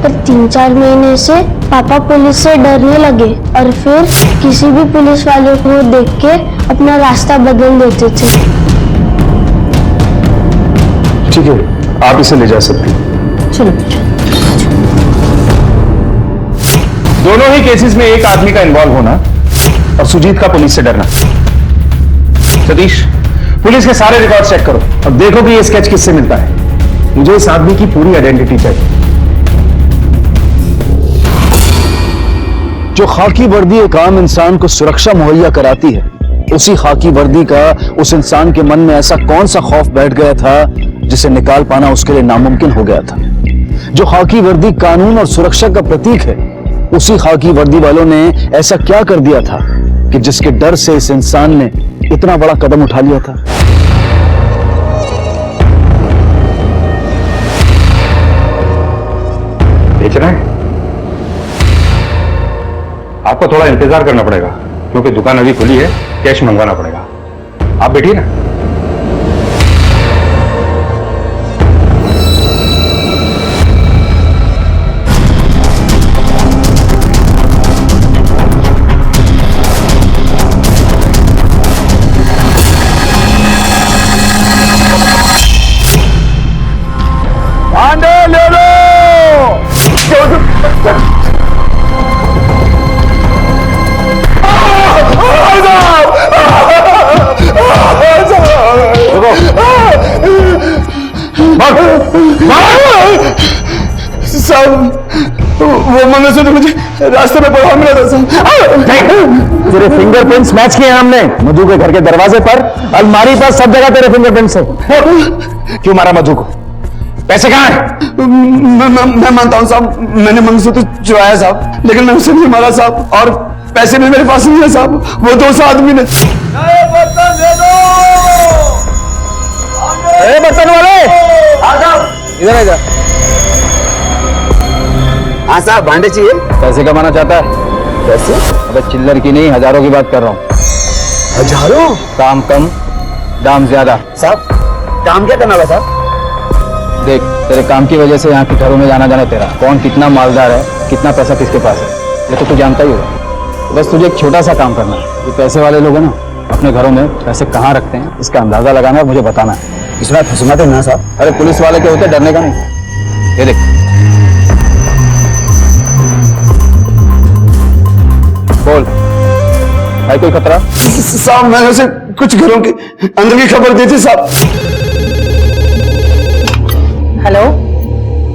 पर 3-4 महीने से पापा पुलिस से डरने लगे और फिर किसी भी पुलिस वाले को देख के अपना रास्ता बदल देते थे। ठीक है, आप इसे ले जा सकते हैं। चलो। दोनों ही केसेस में एक आदमी का इन्वॉल्व होना और सुजीत का पुलिस से डरना। सतीश, पुलिस के सारे रिकॉर्ड चेक करो और देखो कि ये स्केच किससे मिलता है। मुझे इस आदमी की पूरी आइडेंटिटी चाहिए। जो खाकी वर्दी एक आम इंसान को सुरक्षा मुहैया कराती है, उसी खाकी वर्दी का उस इंसान के मन में ऐसा कौन सा खौफ बैठ गया था जिसे निकाल पाना उसके लिए नामुमकिन हो गया था। जो खाकी वर्दी कानून और सुरक्षा का प्रतीक है, उसी खाकी वर्दी वालों ने ऐसा क्या कर दिया था कि जिसके डर से इस इंसान ने इतना बड़ा कदम उठा लिया था। बेच रहे हैं? आपको थोड़ा इंतजार करना पड़ेगा क्योंकि दुकान अभी खुली है, कैश मंगवाना पड़ेगा। आप बैठिए ना। ले लो। वो मनुष्य तो मुझे रास्ते में पड़ा मिला था। तेरे फिंगरप्रिंट्स मैच किए हमने मधु के घर के दरवाजे पर, अलमारी पर, सब जगह तेरे फिंगरप्रिंट्स हैं। क्यों मारा मधु को? पैसे कहाँ है? मैं मानता हूँ साहब, मैंने मंगलसूत्र चुराया साहब, लेकिन मैं उसे नहीं मारा साहब, और पैसे भी मेरे पास नहीं है साहब, वो दोस्त आदमी ने। बर्तन दे दो। बर्तन वाले इधर आ जा। हाँ साहब, भांडे चाहिए। पैसे कमाना चाहता है? पैसे? अबे चिल्लर की नहीं, हजारों की बात कर रहा हूँ। हजारों? काम कम दाम ज्यादा। साहब काम क्या करना है साहब? देख, तेरे काम की वजह से यहाँ के घरों में जाना जाना तेरा, कौन कितना मालदार है, कितना पैसा किसके पास है, ये तो तू जानता ही होगा। बस तुझे एक छोटा सा काम करना है। ये पैसे वाले लोग हैं ना, अपने घरों में पैसे कहाँ रखते हैं इसका अंदाजा लगाना है, मुझे बताना है। इसमें फंसना ना साहब। अरे पुलिस वाले के होते डरने का नहीं। ये देख, बोल, है कोई खतरा? साहब मैंने उसे कुछ घरों की अंदर की खबर दी थी साहब। हेलो,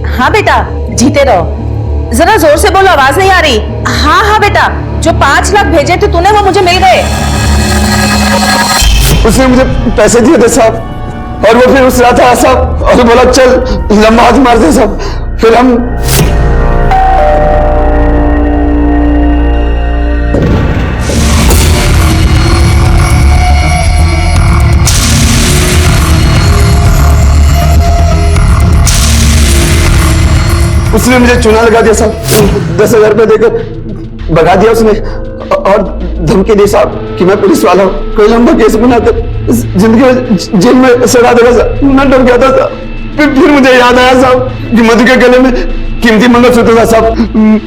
हाँ बेटा, जीते रहो। जरा जोर से बोलो, आवाज नहीं आ रही। हाँ हाँ बेटा, जो 5 लाख भेजे थे तूने वो मुझे मिल गए। उसने मुझे पैसे दिए थे साहब, और वो फिर उस रहा था साहब, और बोला चल लंबा हाथ मार दे साहब। फिर हम उसने मुझे चूना लगा दिया साहब, 10,000 रुपए देकर भगा दिया उसने, और धमकी दी साहब कि मैं पुलिस वाला हूँ, कोई लंबा केस बनाकर जिंदगी में जेल में सड़ा देगा साहब। मैं डर गया था साहब। फिर मुझे याद आया साहब कि मधु के गले में कीमती मंगलसूत्र था साहब।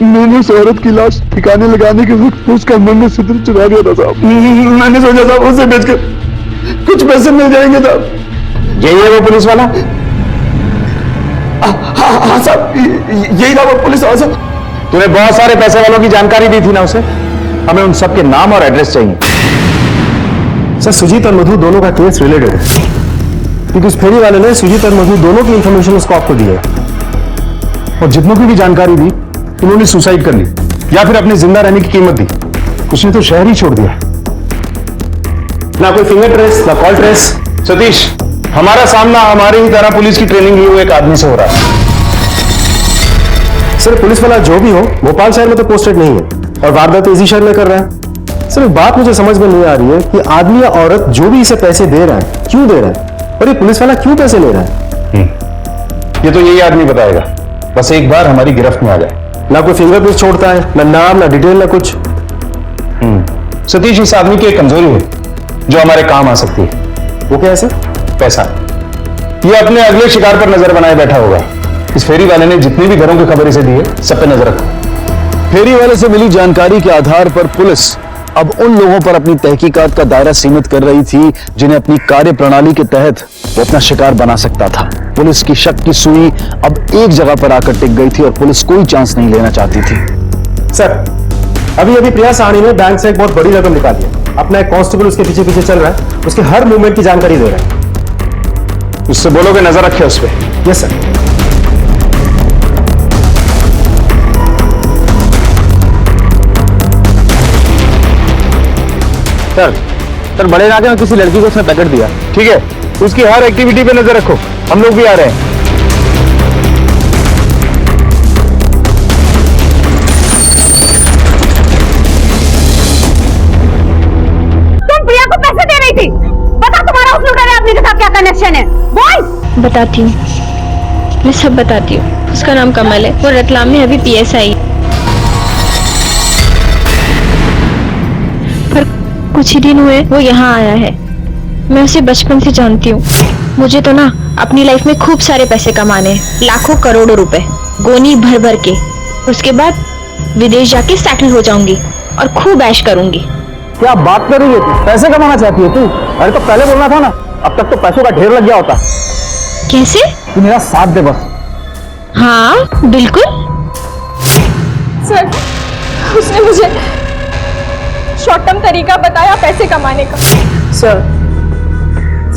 मैंने उस औरत की लाश ठिकाने लगाने के वक्त उसका मंगलसूत्र चुरा दिया था साहब। मैंने सोचा साहब उसे बेचकर कुछ पैसे मिल जाएंगे साहब। यही है वो पुलिस वाला? हाँ साहब, यही था वो पुलिस वाला साहब। तूने बहुत सारे पैसे वालों की जानकारी दी थी ना उसे, हमें उन सबके नाम और एड्रेस चाहिए। सर सुजीत और मधु दोनों का केस रिलेटेड है, क्योंकि उस फेरी वाले ने सुजीत और मधु दोनों की इंफॉर्मेशन उसको आपको दी है, और जितनों की भी जानकारी दी उन्होंने सुसाइड कर ली या फिर अपने जिंदा रहने की कीमत दी। उसने तो शहर ही छोड़ दिया, ना कोई फिंगर ट्रेस ना कॉल ट्रेस। सतीश, हमारा सामना हमारे ही तरह पुलिस की ट्रेनिंग लिए हुए एक आदमी से हो रहा है। सर पुलिस वाला जो भी हो, भोपाल शहर में तो पोस्टेड नहीं है और वारदात इसी शहर में कर रहा है। सर एक बात मुझे समझ में नहीं आ रही है कि आदमी या औरत जो भी इसे पैसे दे रहा है क्यों दे रहा है, और ये पुलिस वाला क्यों पैसे ले रहा है? ये तो यही आदमी बताएगा, बस एक बार हमारी गिरफ्त में आ जाए। ना कोई फिंगरप्रिंट छोड़ता है, ना नाम ना डिटेल ना कुछ। सतीश, इस आदमी की एक कमजोरी है जो हमारे काम आ सकती है। वो क्या है सर? पैसा। ये अपने अगले शिकार पर नजर बनाए बैठा होगा। इस फेरी वाले ने जितनी भी घरों की खबर इसे दी है, सब पे नजर रखो। फेरी वाले से मिली जानकारी के आधार पर पुलिस अब उन लोगों पर अपनी तहकीकात का दायरा सीमित कर रही थी जिन्हें अपनी कार्य प्रणाली के तहत वो अपना शिकार बना सकता था। पुलिस की शक की सुई अब एक जगह पर आकर टिक गई थी और पुलिस कोई चांस नहीं लेना चाहती थी। सर अभी प्रिया साहनी ने बैंक से एक बहुत बड़ी रकम निकाली है। अपना एक कांस्टेबल उसके पीछे पीछे चल रहा है, उसके हर मूवमेंट की जानकारी दे रहा है। उससे बोलोगे नजर रखे उस पर। Yes sir. सर बड़े इलाके में किसी लड़की को उसने पैकेट दिया, ठीक है? उसकी हर एक्टिविटी पे नजर रखो, हम लोग भी आ रहे हैं। तुम प्रिया को पैसे दे रही थी, बता तुम्हारा उस लुटेरे आदमी के साथ क्या कनेक्शन है? बोल। बताती हूँ, मैं सब बताती हूँ। उसका नाम कमल है, वो रतलाम में अभी PSI पर कुछ ही दिन हुए वो यहाँ आया है। मैं उसे बचपन से जानती हूँ। मुझे तो ना अपनी लाइफ में खूब सारे पैसे कमाने हैं, लाखों करोड़ों रुपए गोनी भर भर के। उसके बाद विदेश जाके सेटल हो जाऊंगी और खूब ऐश करूंगी। क्या बात कर रही है तू? पैसे कमाना चाहती है तू? अरे तो पहले बोलना था ना, अब तक तो पैसों का ढेर लग गया होता। कैसे? तू मेरा साथ दे बस। हाँ बिल्कुल। सर उसने मुझे शॉर्ट टर्म तरीका बताया पैसे कमाने का। सर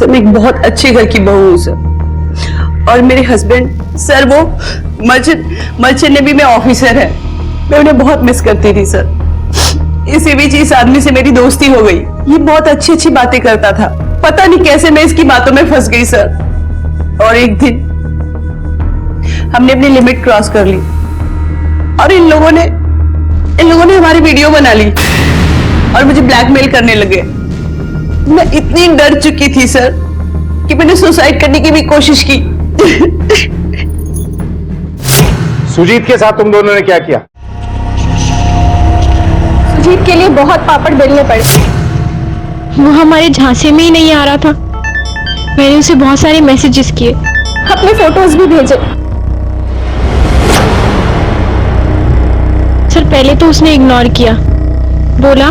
मैं एक बहुत अच्छे घर की बहू हूँ सर, और मेरे हस्बैंड सर वो मर्चेंट नेवी में ऑफिसर है। मैं उन्हें बहुत मिस करती थी सर। इसी बीच इस आदमी से मेरी दोस्ती हो गई। ये बहुत अच्छी अच्छी बातें करता था, पता नहीं कैसे मैं इसकी बातों में फंस गई सर। और एक दिन हमने अपनी लिमिट क्रॉस कर ली और इन लोगों ने हमारी वीडियो बना ली और मुझे ब्लैकमेल करने लगे। मैं इतनी डर चुकी थी सर कि मैंने सुसाइड करने की भी कोशिश की। सुजीत के साथ तुम दोनों ने क्या किया? सुजीत के लिए बहुत पापड़ बेलने पड़े। वो हमारे झांसे में ही नहीं आ रहा था। मैंने उसे बहुत सारे मैसेजेस किए, अपने फोटोज भी भेजे। सर पहले तो उसने इग्नोर किया, बोला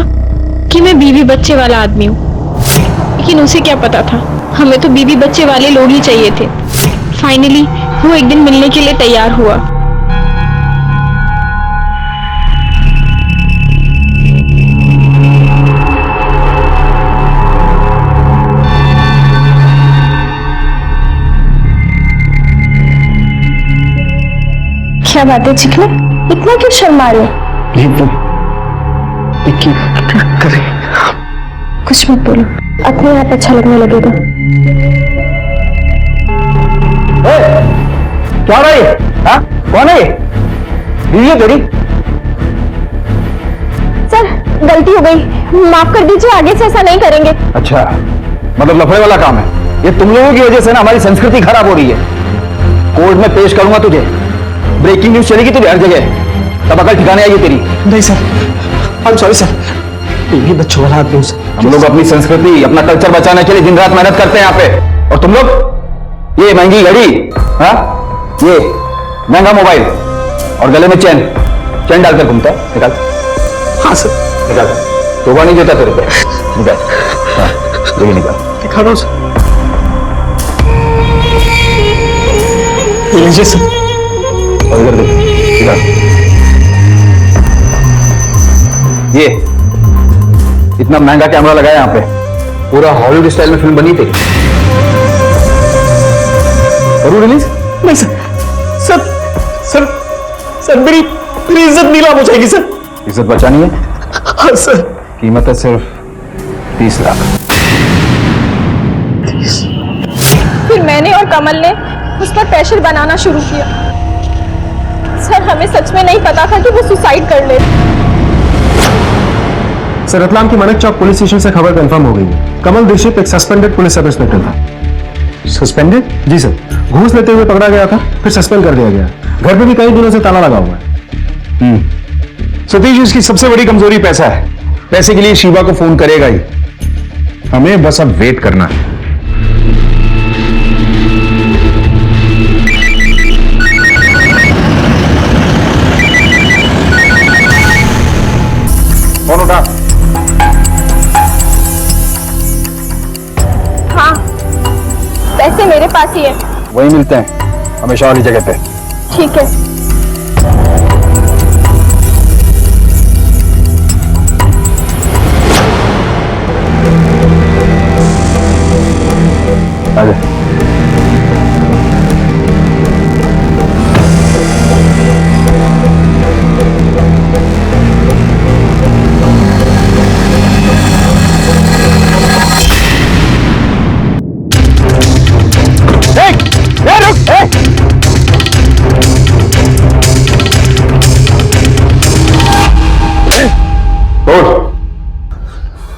कि मैं बीवी बच्चे वाला आदमी हूँ, लेकिन उसे क्या पता था हमें तो बीवी बच्चे वाले लोग ही चाहिए थे। फाइनली वो एक दिन मिलने के लिए तैयार हुआ। क्या बात है चिकने, इतना क्यों शर्मा रहे हो? कुछ मत बोलो, अपने आप अच्छा लगने लगेगा। क्या रहा है? हाँ? कौन है? बीवी है तेरी? सर गलती हो गई, माफ कर दीजिए, आगे से ऐसा नहीं करेंगे। अच्छा, मतलब लफड़े वाला काम है ये। तुम लोगों की वजह से ना हमारी संस्कृति खराब हो रही है। कोर्ट में पेश करूंगा तुझे, ब्रेकिंग न्यूज चलेगी तुझे हर जगह, तब अकल ठिकाने आएगी तेरी। नहीं sir, I am sorry sir, बीवी बच्चों वाला आदमी सर। हम लोग अपनी संस्कृति, अपना कल्चर बचाने के लिए दिन रात मेहनत करते हैं यहाँ पे, और तुम लोग ये महंगी घड़ी, हाँ, ये महंगा मोबाइल और गले में चेन डालकर घूमता है। निकाल। हाँ सर। निकाल, तोबा नहीं देता तेरे पे। निकाल। हाँ, ये निकाल। दिखा रहा हूँ सर। लीजिए सर। और इधर देख, निकाल। ये इतना महंगा कैमरा लगाया यहाँ पे, पूरा हॉलीवुड स्टाइल में फिल्म बनी थी। करूँ रिलीज? नहीं सर, सर सर सर मेरी इज्जत नीलाम हो जाएगी सर। इज्जत बचानी है? हाँ सर। कीमत है सिर्फ 30 लाख। फिर मैंने और कमल ने उस पर प्रेशर बनाना शुरू किया। सर हमें सच में नहीं पता था कि वो सुसाइड कर ले। सर रतलाम की मनक चौक पुलिस स्टेशन से खबर कंफर्म हो गई है। कमल दीक्षित एक सस्पेंडेड पुलिस सब इंस्पेक्टर था। सस्पेंडेड? जी सर, घूस लेते हुए पकड़ा गया था, फिर सस्पेंड कर दिया गया। घर पे भी कई दिनों से ताला लगा हुआ है। सतीश, इसकी सबसे बड़ी कमजोरी पैसा है। पैसे के लिए शिवा को फोन करेगा ही। हमें बस अब वेट करना है। कौन उठा? हाँ, पैसे मेरे पास ही है। वही मिलते हैं, हमेशा वाली जगह पे। ठीक है। आजा।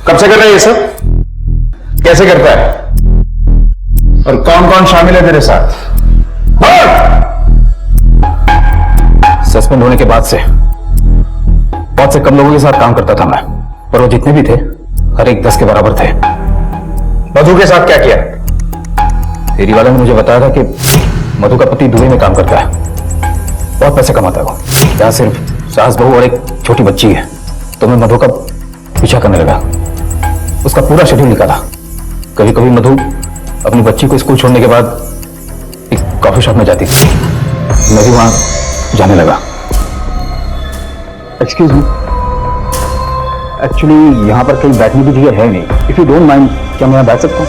कब से कर रहा है ये सब? कैसे करता है? और कौन कौन शामिल है तेरे साथ? सस्पेंड होने के बाद से बहुत से कम लोगों के साथ काम करता था मैं, पर वो जितने भी थे हर एक 10 के बराबर थे। मधु के साथ क्या किया? फेरी वाले ने मुझे बताया था कि मधु का पति दुबई में काम करता है, बहुत पैसे कमाता है वो। यहाँ सिर्फ सास बहू और एक छोटी बच्ची है। तो मैं मधु का पीछा करने लगा, उसका पूरा शेड्यूल निकाला। कभी कभी मधु अपनी बच्ची को स्कूल छोड़ने के बाद एक कॉफी शॉप में जाती थी, मैं भी वहां जाने लगा। एक्सक्यूज मी, एक्चुअली यहाँ पर कहीं बैठने की जगह है नहीं। इफ यू डोंट माइंड, क्या मैं यहाँ बैठ सकता हूँ?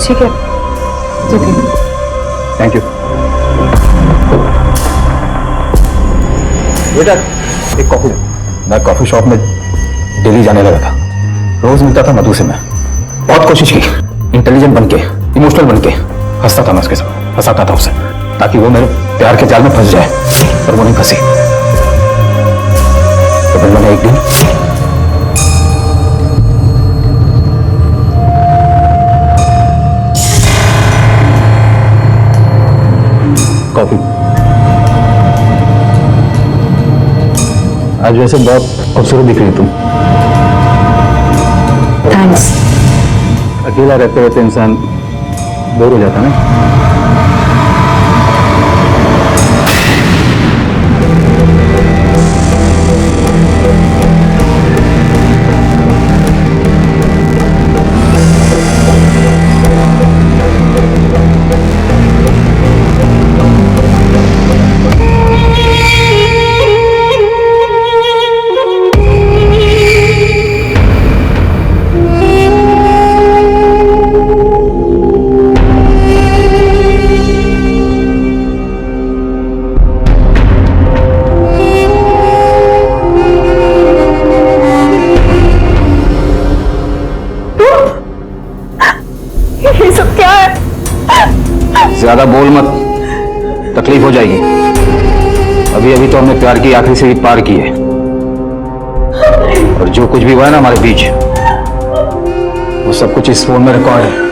ठीक है। Thank you. बेटा एक कॉफी। मैं कॉफी शॉप में डेली जाने लगा था, रोज मिलता था मधु से। मैं बहुत कोशिश की, इंटेलिजेंट बनके, इमोशनल बनके हंसता था मैं उसके साथ। फंसाता था उसे, ताकि वो मेरे प्यार के जाल में फंस जाए, पर वो नहीं फंसी। तो फिर मैंने एक दिन कॉफी। आज वैसे बहुत खूबसूरत दिख रही तुम। थैंक्स। अकेला रहते रहते इंसान बोर हो जाता है ना। ये सब क्या है? ज्यादा बोल मत, तकलीफ हो जाएगी। अभी अभी तो हमने प्यार की आखिरी सीढ़ी पार की है, और जो कुछ भी हुआ है ना हमारे बीच, वो सब कुछ इस फोन में रिकॉर्ड है।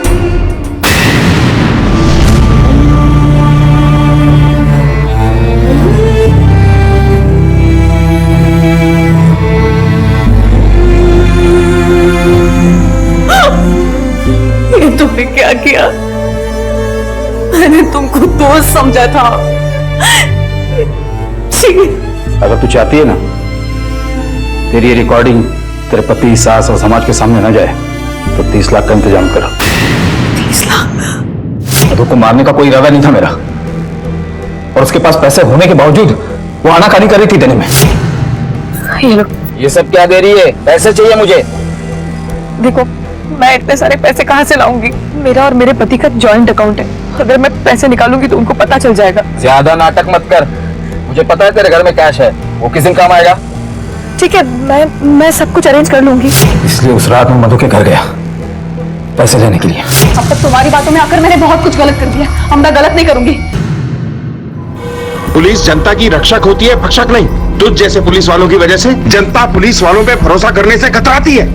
ये तुमने क्या किया? मैंने तुमको दोस्त समझा था। अगर तू चाहती है ना तेरी ये रिकॉर्डिंग तेरे पति, सास और समाज के सामने न जाए, तो 30 लाख का इंतजाम कर। 30 लाख? मधु को मारने का कोई इरादा नहीं था मेरा, और उसके पास पैसे होने के बावजूद वो आनाकानी कर रही थी देने में। ये सब क्या दे रही है? पैसे चाहिए मुझे। देखो, मैं इतने सारे पैसे कहाँ से लाऊंगी? मेरा और मेरे पति का जॉइंट अकाउंट है। अगर मैं पैसे निकालूंगी तो उनको पता चल जाएगा। ज्यादा नाटक मत कर, मुझे पता है तेरे घर में कैश है, वो किस दिन काम आएगा। ठीक है, मैं सब कुछ अरेंज कर लूंगी। इसलिए उस रात में मधु के घर गया पैसे लेने के लिए। अब तक तुम्हारी बातों में आकर मैंने बहुत कुछ गलत कर दिया। अब मैं गलत नहीं करूंगी। पुलिस जनता की रक्षक होती है, भक्षक नहीं। तुझ जैसे पुलिस वालों की वजह से जनता पुलिस वालों पे भरोसा करने से कतराती है।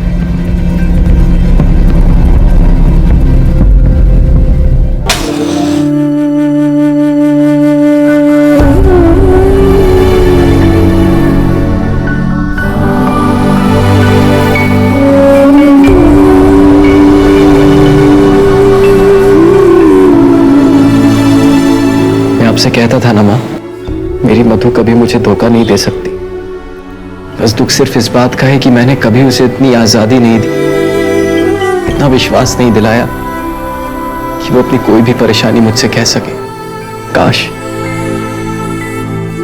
आपसे कहता था ना माँ, मेरी मधु कभी मुझे धोखा नहीं दे सकती। बस दुख सिर्फ इस बात का है कि मैंने कभी उसे इतनी आजादी नहीं दी, इतना विश्वास नहीं दिलाया कि वो अपनी कोई भी परेशानी मुझसे कह सके। काश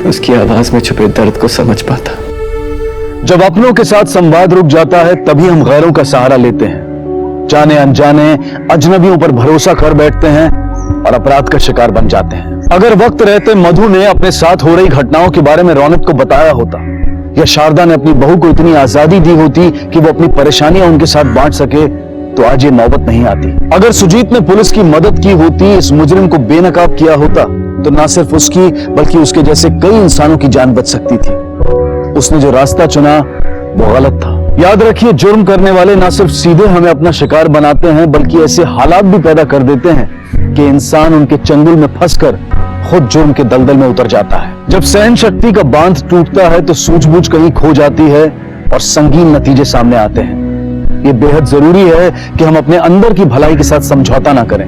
उसकी आवाज में छुपे दर्द को समझ पाता। जब अपनों के साथ संवाद रुक जाता है तभी हम गैरों का सहारा लेते हैं, जाने अनजाने अजनबियों पर भरोसा कर बैठते हैं और अपराध का शिकार बन जाते हैं। अगर वक्त रहते मधु ने अपने साथ हो रही घटनाओं के बारे में रौनक को बताया होता, या शारदा ने अपनी बहू को इतनी आजादी दी होती कि वो अपनी परेशानियां उनके साथ बांट सके, तो आज ये नौबत नहीं आती। अगर सुजीत ने पुलिस की मदद की होती, इस मुजरिम को बेनकाब किया होता, तो ना सिर्फ उसकी बल्कि उसके जैसे कई इंसानों की जान बच सकती थी। उसने जो रास्ता चुना वो गलत था। याद रखिए, जुर्म करने वाले ना सिर्फ सीधे हमें अपना शिकार बनाते हैं, बल्कि ऐसे हालात भी पैदा कर देते हैं कि इंसान उनके चंगुल में फंसकर खुद जुर्म के दलदल में उतर जाता है। जब सहन शक्ति का बांध टूटता है तो सूझबूझ कहीं खो जाती है और संगीन नतीजे सामने आते हैं। ये बेहद जरूरी है कि हम अपने अंदर की भलाई के साथ समझौता ना करें,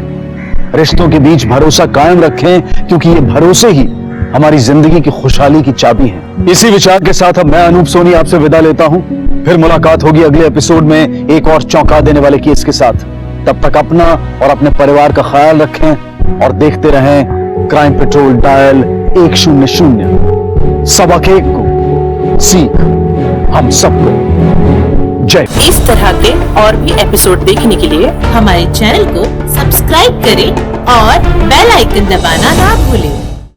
रिश्तों के बीच भरोसा कायम रखें, क्योंकि ये भरोसे ही हमारी जिंदगी की खुशहाली की चाबी है। इसी विचार के साथ अब मैं अनूप सोनी आपसे विदा लेता हूं। फिर मुलाकात होगी अगले एपिसोड में एक और चौंका देने वाले केस के साथ। तब तक अपना और अपने परिवार का ख्याल रखें और देखते रहें क्राइम पेट्रोल डायल 100। सबक एक को सीख हम सबको। जय। इस तरह के और भी एपिसोड देखने के लिए हमारे चैनल को सब्सक्राइब करें और बेल आइकन दबाना ना भूलें।